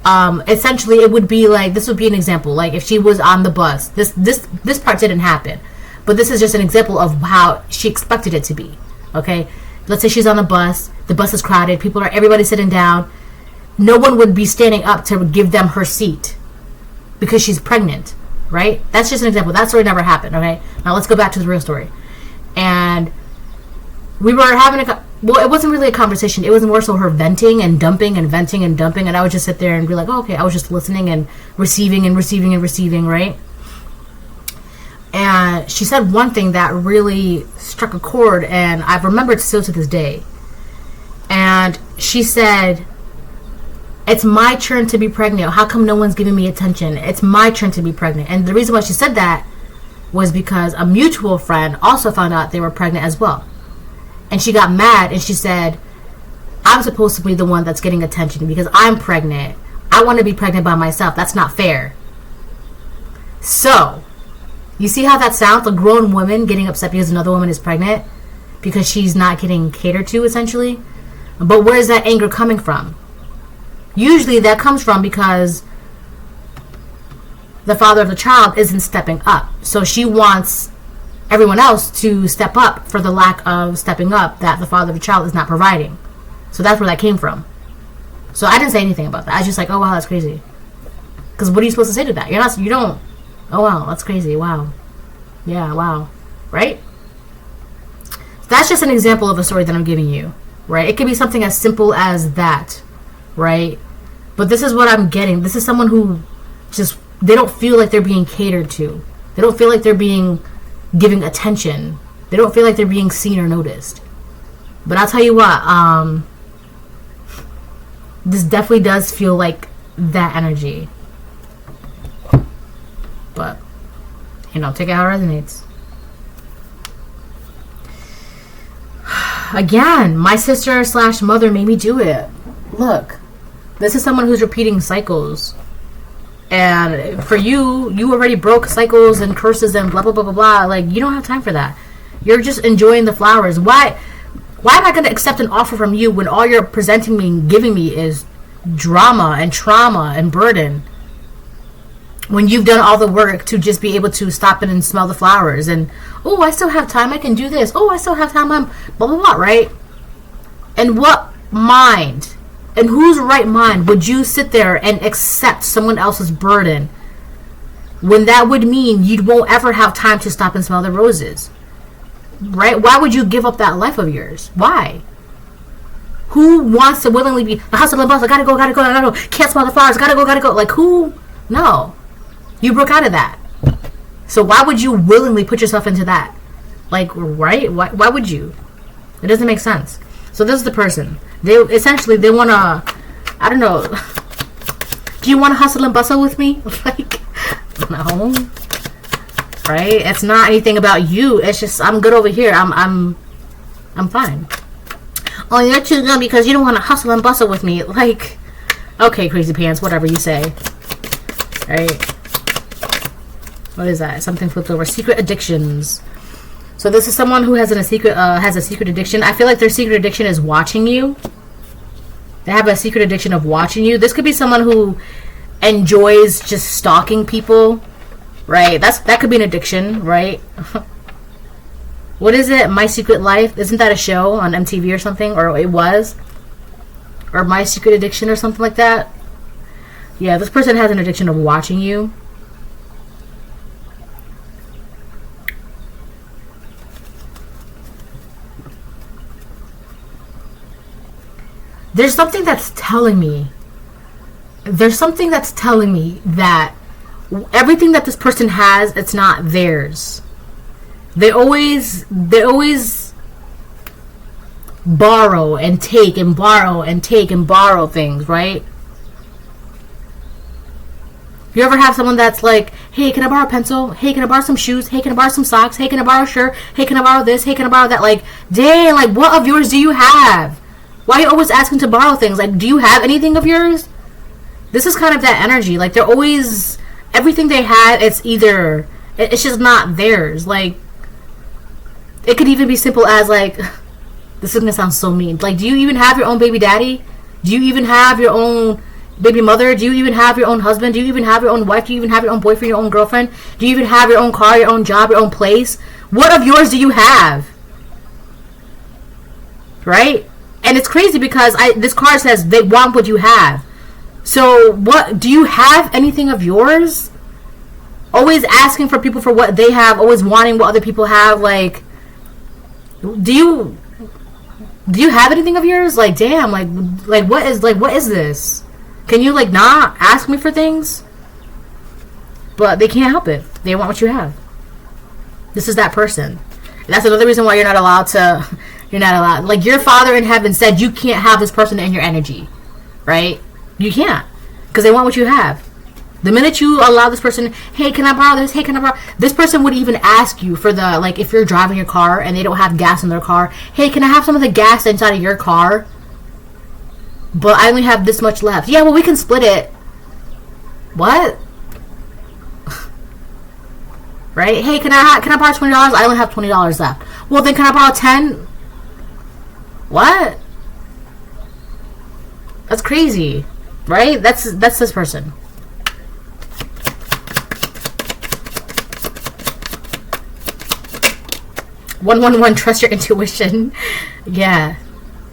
essentially it would be like, this would be an example. Like if she was on the bus, this part didn't happen. But this is just an example of how she expected it to be. Okay? Let's say she's on the bus is crowded, everybody's sitting down. No one would be standing up to give them her seat because she's pregnant, right? That's just an example. That story never happened, okay? Now let's go back to the real story. And we were having well, it wasn't really a conversation. It was more so her venting and dumping and venting and dumping, and I would just sit there and be like, oh, okay, I was just listening and receiving and receiving and receiving, right? And she said one thing that really struck a chord, and I've remembered still to this day. And she said, it's my turn to be pregnant. How come no one's giving me attention? It's my turn to be pregnant. And the reason why she said that was because a mutual friend also found out they were pregnant as well. And she got mad and she said, I'm supposed to be the one that's getting attention because I'm pregnant. I want to be pregnant by myself. That's not fair. So, you see how that sounds? A grown woman getting upset because another woman is pregnant because she's not getting catered to, essentially. But where is that anger coming from? Usually that comes from because the father of the child isn't stepping up. So she wants everyone else to step up for the lack of stepping up that the father of the child is not providing. So that's where that came from. So I didn't say anything about that. I was just like, oh wow, that's crazy. Because what are you supposed to say to that? You don't. Oh wow, that's crazy. Wow. Yeah, wow. Right? That's just an example of a story that I'm giving you. Right? It could be something as simple as that. Right? But this is what I'm getting. This is someone who just, they don't feel like they're being catered to. They don't feel like they're being given attention. They don't feel like they're being seen or noticed. But I'll tell you what, this definitely does feel like that energy. But, you know, take it how it resonates. Again, my sister / mother made me do it. Look, this is someone who's repeating cycles. And for you, you already broke cycles and curses and blah, blah, blah, blah, blah. Like, you don't have time for that. You're just enjoying the flowers. Why am I going to accept an offer from you when all you're presenting me and giving me is drama and trauma and burden? When you've done all the work to just be able to stop in and smell the flowers and, oh, I still have time, I can do this. Oh, I still have time, I'm blah, blah, blah, right? And what mind, in whose right mind would you sit there and accept someone else's burden when that would mean you won't ever have time to stop and smell the roses? Right? Why would you give up that life of yours? Why? Who wants to willingly be the hustle and bustle? Gotta go. Can't smell the flowers. Gotta go. Like who? No. You broke out of that. So why would you willingly put yourself into that? Like, right? Why would you? It doesn't make sense. So this is the person. They want to, I don't know. Do you want to hustle and bustle with me? Like, no. Right? It's not anything about you. It's just, I'm good over here. I'm fine. Oh, you're too good because you don't want to hustle and bustle with me. Like, okay, crazy pants, whatever you say. Right? What is that? Something flipped over. Secret addictions. So this is someone who has a secret addiction. I feel like their secret addiction is watching you. They have a secret addiction of watching you. This could be someone who enjoys just stalking people. Right? That could be an addiction, right? What is it? My Secret Life? Isn't that a show on MTV or something? Or it was? Or My Secret Addiction or something like that? Yeah, this person has an addiction of watching you. there's something that's telling me that everything that this person has, it's not theirs. They always borrow and take and borrow and take and borrow things, right? You ever have someone that's like, hey, can I borrow a pencil? Hey, can I borrow some shoes? Hey, can I borrow some socks? Hey, can I borrow a shirt? Hey, can I borrow this? Hey, can I borrow that? Like, dang, like, what of yours do you have? Why are you always asking to borrow things? Like, do you have anything of yours? This is kind of that energy. Like, they're always, everything they have, it's either, it's just not theirs. Like, it could even be simple as, like, this is going to sound so mean. Like, do you even have your own baby daddy? Do you even have your own baby mother? Do you even have your own husband? Do you even have your own wife? Do you even have your own boyfriend, your own girlfriend? Do you even have your own car, your own job, your own place? What of yours do you have? Right? And it's crazy because this card says they want what you have. So what, do you have anything of yours? Always asking for people for what they have, always wanting what other people have. Like, do you have anything of yours? Like, damn, like what is this? Can you, like, not ask me for things? But they can't help it. They want what you have. This is that person. And that's another reason why you're not allowed. Like, your Father in heaven said you can't have this person in your energy. Right? You can't. Because they want what you have. The minute you allow this person, hey, can I borrow this? Hey, can I borrow? This person would even ask you for the, like, if you're driving your car and they don't have gas in their car, hey, can I have some of the gas inside of your car? But I only have this much left. Yeah, well, we can split it. What? Right? Hey, can I borrow $20? I only have $20 left. Well, then can I borrow 10? What? That's crazy. Right? That's this person. One, trust your intuition. Yeah.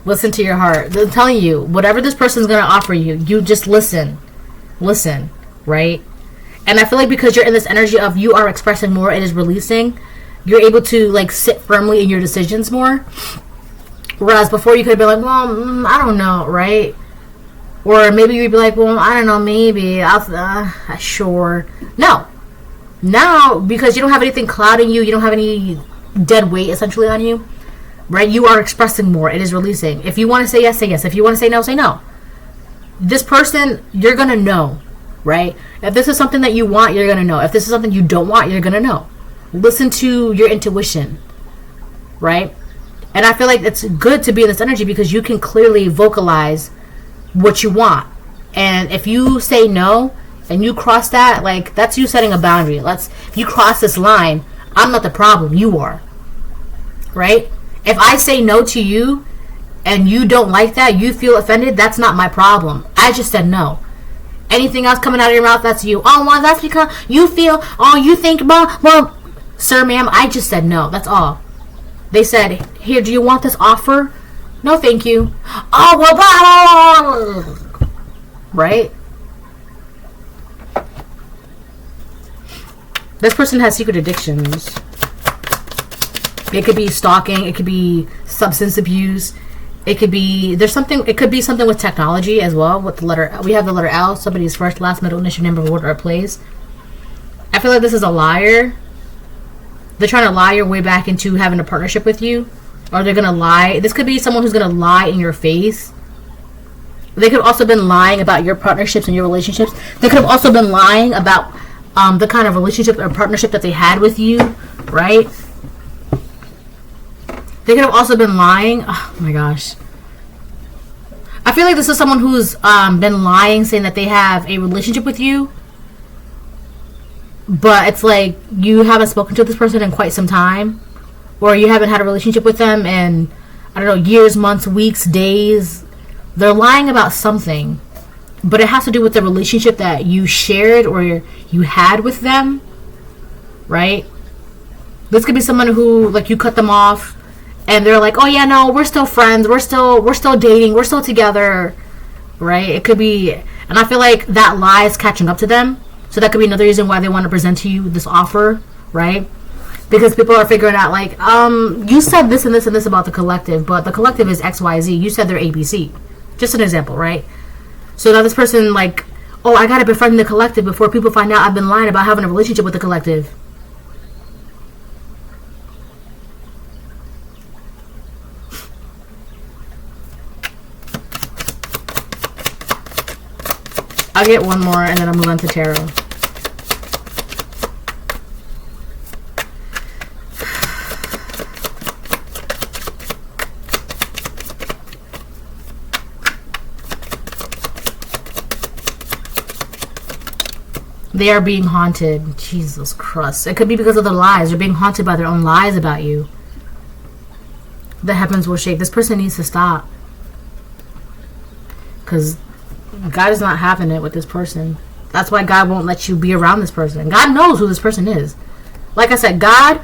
Listen to your heart. They're telling you, whatever this person's going to offer you, you just listen. Listen, right? And I feel like because you're in this energy of you are expressing more, it is releasing, you're able to, like, sit firmly in your decisions more. Whereas before you could have been like, well, I don't know, right? Or maybe you'd be like, well, I don't know, maybe. Sure. No. Now, because you don't have anything clouding you, you don't have any dead weight essentially on you, right? You are expressing more. It is releasing. If you want to say yes, say yes. If you want to say no, say no. This person, you're going to know, right? If this is something that you want, you're going to know. If this is something you don't want, you're going to know. Listen to your intuition, right? And I feel like it's good to be in this energy because you can clearly vocalize what you want. And if you say no and you cross that, like, that's you setting a boundary. If you cross this line, I'm not the problem. You are, right? If I say no to you and you don't like that, you feel offended, that's not my problem. I just said no. Anything else coming out of your mouth, that's you. Oh, well, that's because you feel, oh, you think, well, sir, ma'am, I just said no. That's all. They said, here, do you want this offer? No, thank you. Oh, well, right? This person has secret addictions. It could be stalking. It could be substance abuse. It could be it could be something with technology as well. With the letter, we have the letter L. Somebody's first, last, middle, initial, number, order, or place. I feel like this is a liar. They're trying to lie your way back into having a partnership with you, or they're gonna lie. This could be someone who's gonna lie in your face. They could have also been lying about your partnerships and your relationships. They could have also been lying about the kind of relationship or partnership that they had with you, right? They could have also been lying. Oh my gosh. I feel like this is someone who's been lying, saying that they have a relationship with you. But it's like you haven't spoken to this person in quite some time. Or you haven't had a relationship with them in, I don't know, years, months, weeks, days. They're lying about something. But it has to do with the relationship that you shared or you had with them. Right? This could be someone who, like, you cut them off. And they're like, oh yeah, no, we're still friends. We're still dating. We're still together. Right? It could be. And I feel like that lie is catching up to them. So that could be another reason why they want to present to you this offer. Right? Because people are figuring out, like, you said this and this and this about the collective. But the collective is XYZ. You said they're ABC. Just an example, right? So now this person, like, oh, I gotta befriend the collective before people find out I've been lying about having a relationship with the collective. I'll get one more and then I'll move on to tarot. They are being haunted. Jesus Christ. It could be because of the lies. They're being haunted by their own lies about you. The heavens will shake. This person needs to stop. Because God is not having it with this person. That's why God won't let you be around this person. God knows who this person is. Like I said, God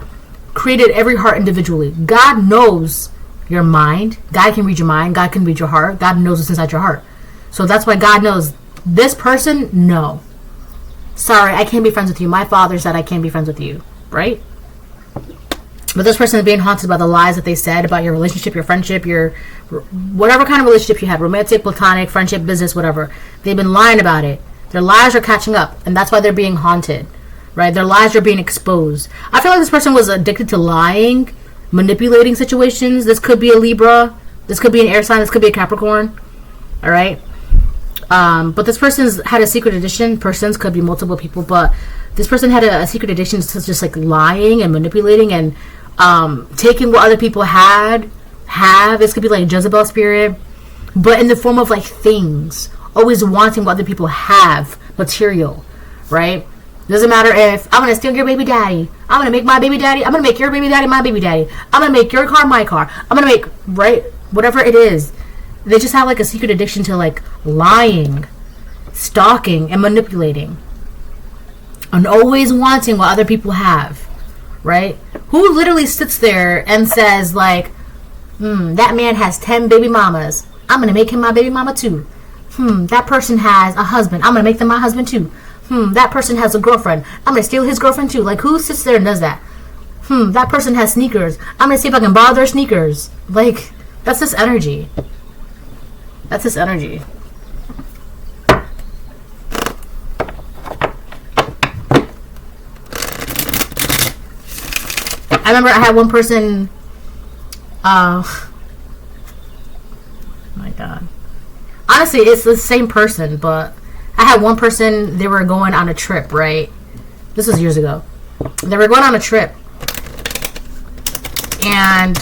created every heart individually. God knows your mind. God can read your mind. God can read your heart. God knows what's inside your heart. So that's why God knows this person, no. Sorry, I can't be friends with you. My father said I can't be friends with you, right? But this person is being haunted by the lies that they said about your relationship, your friendship, your whatever kind of relationship you had, romantic, platonic, friendship, business, whatever. They've been lying about it. Their lies are catching up, and that's why they're being haunted, right? Their lies are being exposed. I feel like this person was addicted to lying, manipulating situations. This could be a Libra. This could be an air sign. This could be a Capricorn, all right? But this person's had a secret addiction. Persons could be multiple people, but this person had a secret addiction to just like lying and manipulating and taking what other people have. This could be like Jezebel spirit, but in the form of like things. Always wanting what other people have, material, right? Doesn't matter if I'm gonna steal your baby daddy. I'm gonna make my baby daddy. I'm gonna make your baby daddy my baby daddy. I'm gonna make your car my car. I'm gonna make, right? Whatever it is. They just have like a secret addiction to like lying, stalking, and manipulating. And always wanting what other people have, right? Who literally sits there and says like, that man has 10 baby mamas. I'm going to make him my baby mama too. That person has a husband. I'm going to make them my husband too. That person has a girlfriend. I'm going to steal his girlfriend too. Like, who sits there and does that? That person has sneakers. I'm going to see if I can borrow their sneakers. Like, that's this energy. That's this energy. I remember I had one person, oh my God. Honestly, it's the same person, but I had one person, they were going on a trip, right? This was years ago. They were going on a trip. And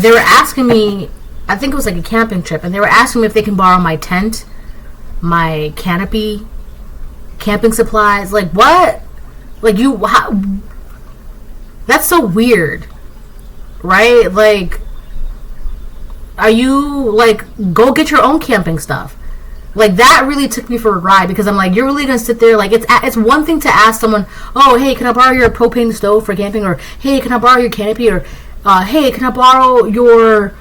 they were asking me, I think it was like a camping trip, and they were asking me if they can borrow my tent, my canopy, camping supplies. Like, what? Like, that's so weird, right? Like, are you, like, go get your own camping stuff. Like, that really took me for a ride, because I'm like, you're really going to sit there, like, it's one thing to ask someone, oh, hey, can I borrow your propane stove for camping, or, hey, can I borrow your canopy, or, hey, can I borrow your,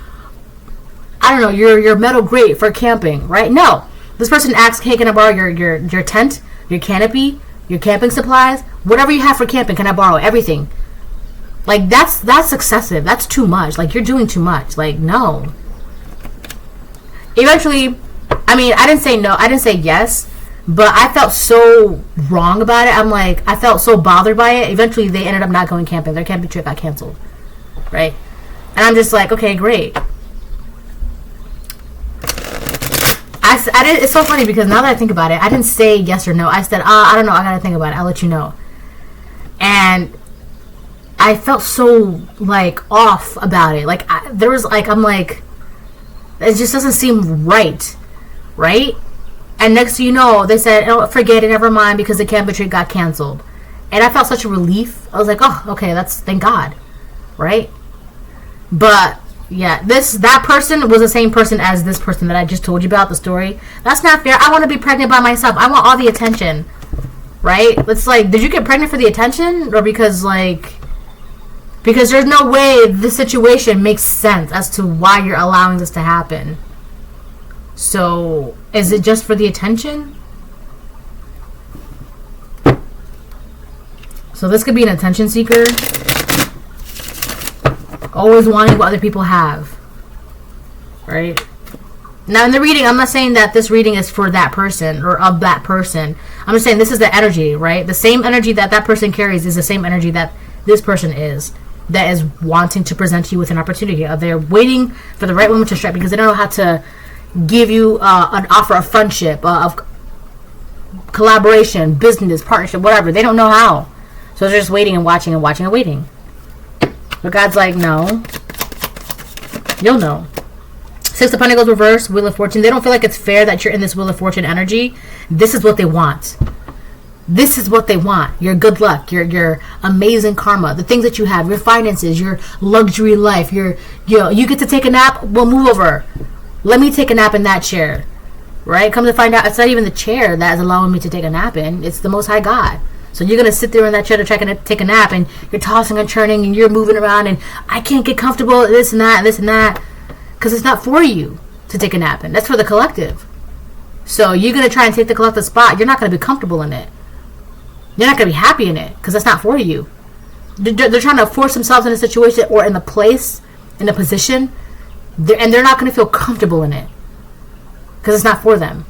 I don't know, your metal grate for camping, right? No. This person asks, hey, can I borrow your tent, your canopy, your camping supplies, whatever you have for camping, can I borrow everything? Like, that's excessive. That's too much. Like, you're doing too much. Like, no. Eventually, I mean, I didn't say no. I didn't say yes. But I felt so wrong about it. I'm like, I felt so bothered by it. Eventually, they ended up not going camping. Their camping trip got canceled. Right? And I'm just like, okay, great. I did, it's so funny because now that I think about it, I didn't say yes or no. I said, I don't know. I got to think about it. I'll let you know. And I felt so, like, off about it. Like, there was, like, I'm like, it just doesn't seem right. Right? And next thing you know, they said, oh, forget it, never mind, because the camping trip got canceled. And I felt such a relief. I was like, oh, okay, thank God. Right? But, yeah, that person was the same person as this person that I just told you about, the story. That's not fair. I want to be pregnant by myself. I want all the attention. Right? It's like, did you get pregnant for the attention? Or because, like, because there's no way this situation makes sense as to why you're allowing this to happen. So, is it just for the attention? So this could be an attention seeker. Always wanting what other people have. Right? Now in the reading, I'm not saying that this reading is for that person or of that person. I'm just saying this is the energy, right? The same energy that that person carries is the same energy that this person is, that is wanting to present you with an opportunity. They're waiting for the right moment to strike because they don't know how to give you an offer of friendship, of collaboration, business, partnership, whatever. They don't know how. So they're just waiting and watching and watching and waiting. But God's like, no. You'll know. Six of Pentacles reverse, Wheel of Fortune. They don't feel like it's fair that you're in this Wheel of Fortune energy. This is what they want. This is what they want. Your good luck, your amazing karma, the things that you have, your finances, your luxury life, you get to take a nap, well, move over. Let me take a nap in that chair. Right? Come to find out, it's not even the chair that is allowing me to take a nap in. It's the Most High God. So you're going to sit there in that chair to take a nap, and you're tossing and turning, and you're moving around, and I can't get comfortable, this and that, and this and that. Because it's not for you to take a nap in. That's for the collective. So you're going to try and take the collective spot. You're not going to be comfortable in it. You're not going to be happy in it because that's not for you. They're trying to force themselves in a situation or in a place, in a position, and they're not going to feel comfortable in it because it's not for them.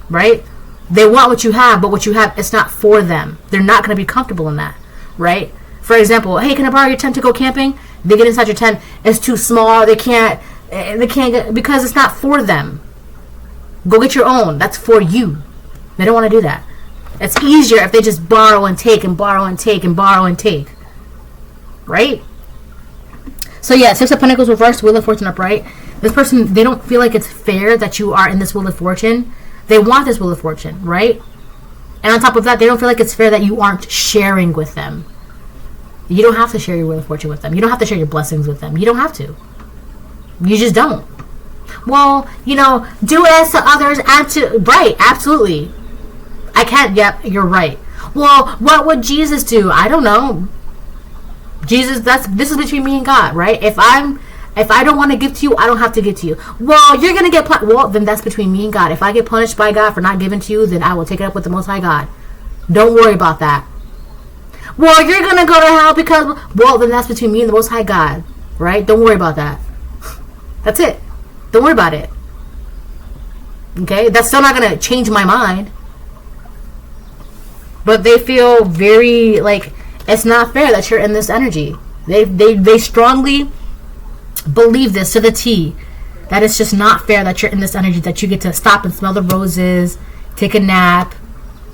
Right? They want what you have, but what you have, it's not for them. They're not going to be comfortable in that. Right? For example, hey, can I borrow your tent to go camping? They get inside your tent, it's too small, they can't get, because it's not for them. Go get your own. That's for you. They don't want to do that. It's easier if they just borrow and take and borrow and take and borrow and take. Right? So yeah, Six of Pentacles reversed, Wheel of Fortune upright. This person, they don't feel like it's fair that you are in this Wheel of Fortune. They want this Wheel of Fortune, right? And on top of that, they don't feel like it's fair that you aren't sharing with them. You don't have to share your Wheel of Fortune with them. You don't have to share your blessings with them. You don't have to. You just don't. Well, do as to others and to... Right, absolutely. I can't... Yep, you're right. Well, what would Jesus do? I don't know. Jesus, this is between me and God, right? If I don't want to give to you, I don't have to give to you. Well, you're going to get punished. Well, then that's between me and God. If I get punished by God for not giving to you, then I will take it up with the Most High God. Don't worry about that. Well, you're going to go to hell because... Well, then that's between me and the Most High God. Right? Don't worry about that. That's it. Don't worry about it. Okay? That's still not going to change my mind. But they feel very like it's not fair that you're in this energy. They strongly believe this to the T. That it's just not fair that you're in this energy, that you get to stop and smell the roses, take a nap,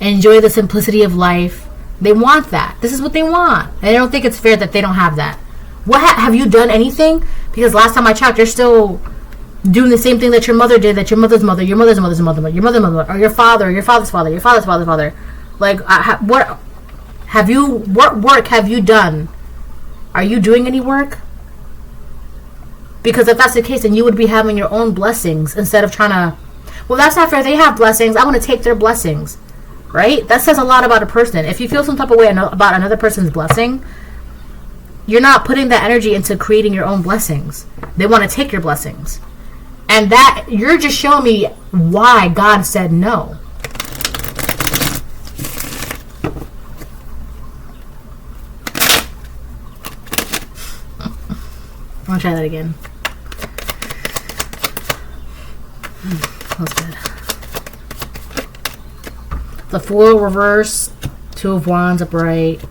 enjoy the simplicity of life. They want that. This is what they want. And I don't think it's fair that they don't have that. What have you done anything? Because last time I checked, you're still doing the same thing that your mother did, that your mother's mother, your mother's mother's mother, your mother's mother, or your father, or your father's father, your father's father's father. Like, what work have you done? Are you doing any work? Because if that's the case, then you would be having your own blessings instead of trying to... Well, that's not fair. They have blessings. I want to take their blessings. Right? That says a lot about a person. If you feel some type of way about another person's blessing, you're not putting that energy into creating your own blessings. They want to take your blessings. And that, you're just showing me why God said no. I'll try that again. That's good. The Fool reverse, Two of Wands upright.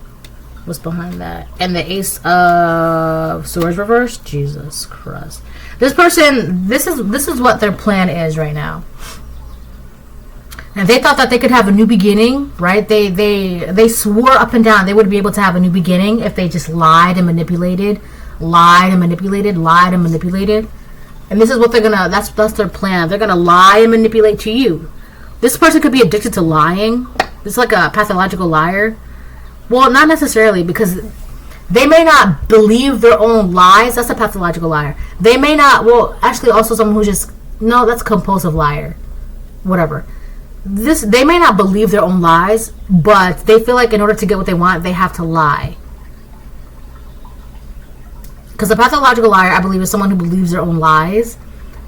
What's behind that? And the Ace of Swords reverse. Jesus Christ. This person, this is what their plan is right now. And they thought that they could have a new beginning, right? They swore up and down they would be able to have a new beginning if they just lied and manipulated. Lied and manipulated. And this is what they're gonna, that's their plan. They're gonna lie and manipulate to you. This person could be addicted to lying. This is like a pathological liar. Well, not necessarily, because they may not believe their own lies. That's a pathological liar. They may not, well, actually also someone who just, no, that's a compulsive liar. Whatever. They may not believe their own lies, but they feel like in order to get what they want, they have to lie. Because a pathological liar, I believe, is someone who believes their own lies.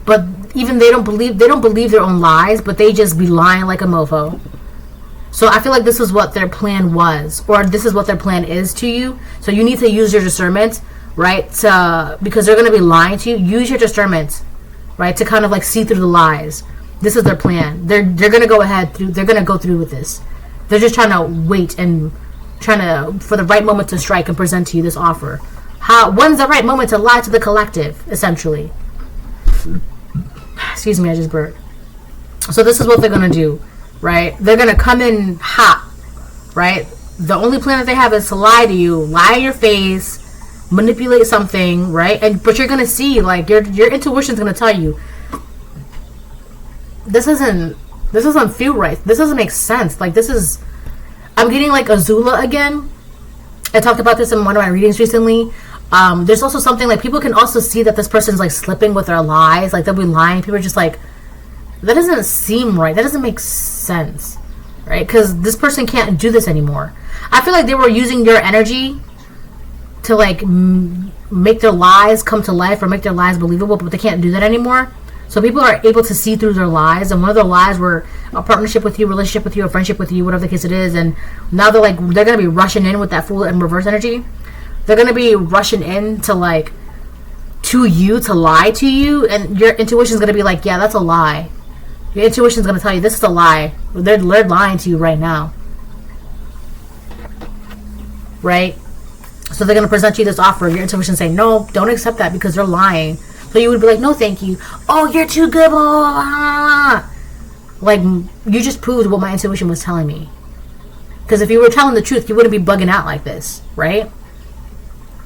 But even they don't believe their own lies, but they just be lying like a mofo. So I feel like this is what their plan was, or this is what their plan is to you. So you need to use your discernment, right? Because they're going to be lying to you. Use your discernment, right? To kind of like see through the lies. This is their plan. They're gonna go ahead through. They're gonna go through with this. They're just trying to wait and trying to for the right moment to strike and present to you this offer. When's the right moment to lie to the collective? Essentially. Excuse me, I just burped. So this is what they're gonna do, right? They're gonna come in hot, right? The only plan that they have is to lie to you, lie in your face, manipulate something, right? But you're gonna see, like, your intuition's gonna tell you, this doesn't feel right. This doesn't make sense. Like, I'm getting like Azula again. I talked about this in one of my readings recently. There's also something like people can also see that this person's like slipping with their lies. Like, they'll be lying. People are just like, that doesn't seem right. That doesn't make sense, right? Because this person can't do this anymore. I feel like they were using your energy to like make their lies come to life or make their lies believable, but they can't do that anymore. So people are able to see through their lies, and one of their lies were a partnership with you, relationship with you, a friendship with you, whatever the case it is. And now they're gonna be rushing in with that full and reverse energy. They're gonna be rushing in to like to you to lie to you, and your intuition's gonna be like, yeah, that's a lie. Your intuition's gonna tell you this is a lie. They're lying to you right now, right? So they're gonna present you this offer. Your intuition saying, no, don't accept that because they're lying. So you would be like, no, thank you. Oh, you're too good. Blah, blah, blah. Like, you just proved what my intuition was telling me. Because if you were telling the truth, you wouldn't be bugging out like this, right?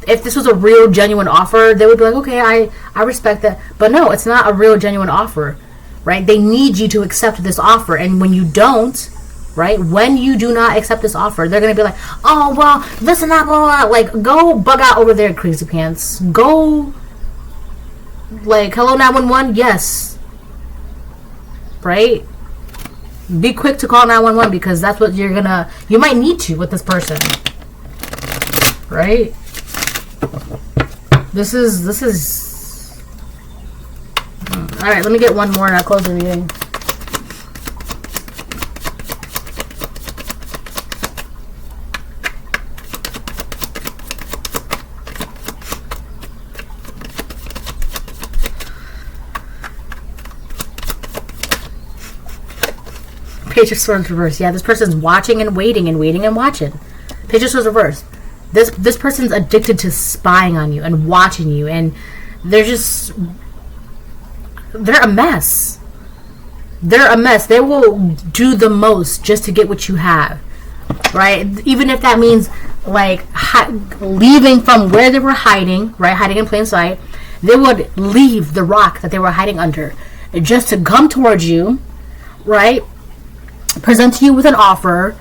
If this was a real, genuine offer, they would be like, okay, I respect that. But no, it's not a real, genuine offer, right? They need you to accept this offer. And when you don't, right, when you do not accept this offer, they're going to be like, oh, well, this and that, blah, blah, blah. Like, go bug out over there, crazy pants. Go... Like, hello 911, yes, right? Be quick to call 911 because that's what you might need to with this person, right? This is all right. Let me get one more and I'll close the reading. Page of Swords reverse. Yeah, this person's watching and waiting and waiting and watching. Page of Swords reverse. This person's addicted to spying on you and watching you, and they're a mess. They're a mess. They will do the most just to get what you have, right? Even if that means like leaving from where they were hiding, right? Hiding in plain sight. They would leave the rock that they were hiding under just to come towards you, right? Present to you with an offer,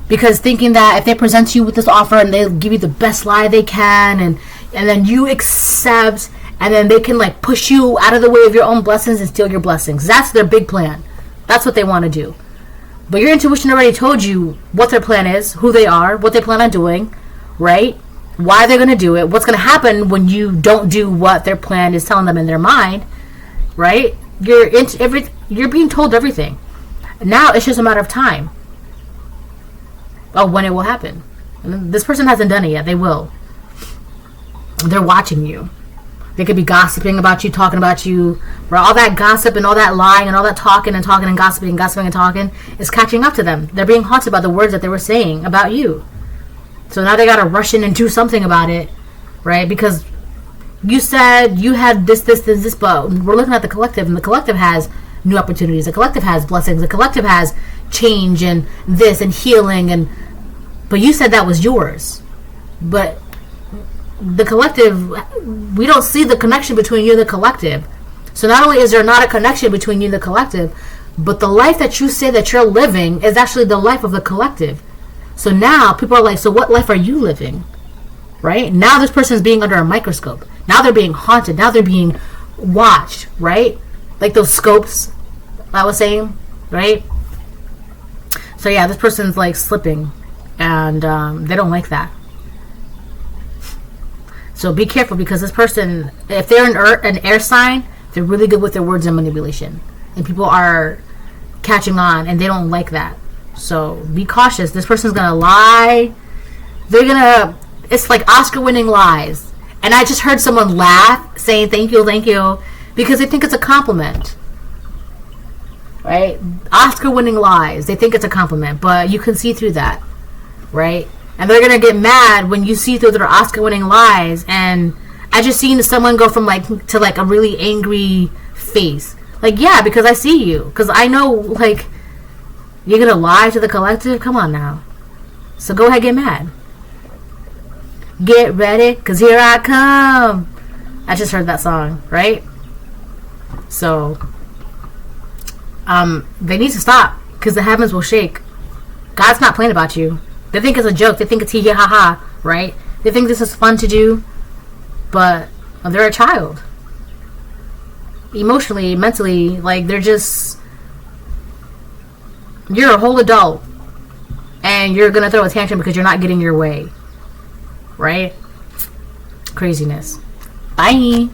because thinking that if they present to you with this offer and they'll give you the best lie they can, and then you accept, and then they can like push you out of the way of your own blessings and steal your blessings. That's their big plan. That's what they want to do. But your intuition already told you what their plan is, who they are, what they plan on doing, right? Why they're going to do it, what's going to happen when you don't do what their plan is telling them in their mind, right? You're being told everything. Now it's just a matter of time of when it will happen. And this person hasn't done it yet. They will. They're watching you. They could be gossiping about you, talking about you. Where all that gossip and all that lying and all that talking and gossiping and talking is catching up to them. They're being haunted by the words that they were saying about you. So now they got to rush in and do something about it, right? Because you said you had this, but we're looking at the collective, and the collective has new opportunities. The collective has blessings. The collective has change and this and healing, but you said that was yours. But the collective, we don't see the connection between you and the collective. So not only is there not a connection between you and the collective, but the life that you say that you're living is actually the life of the collective. So now people are like, so what life are you living? Right? Now this person is being under a microscope. Now they're being haunted. Now they're being watched, right? Like those scopes I was saying, right? So yeah, this person's like slipping, and they don't like that. So be careful, because this person, if they're an air sign, they're really good with their words and manipulation, and people are catching on, and they don't like that. So be cautious. This person's gonna lie. It's like Oscar-winning lies. And I just heard someone laugh, saying thank you, because they think it's a compliment, right? Oscar-winning lies, they think it's a compliment, but you can see through that, right? And they're gonna get mad when you see through their Oscar-winning lies. And I just seen someone go from like to like a really angry face, like, yeah, because I see you, because I know, like, you're gonna lie to the collective. Come on now. So go ahead, get mad. Get ready, cause here I come. I just heard that song, right? So they need to stop, because the heavens will shake. God's not playing about you. They think it's a joke. They think it's hee hee ha ha, right? They think this is fun to do, but they're a child. Emotionally, mentally, like, they're just... You're a whole adult, and you're gonna throw a tantrum because you're not getting your way, right? Craziness. Bye.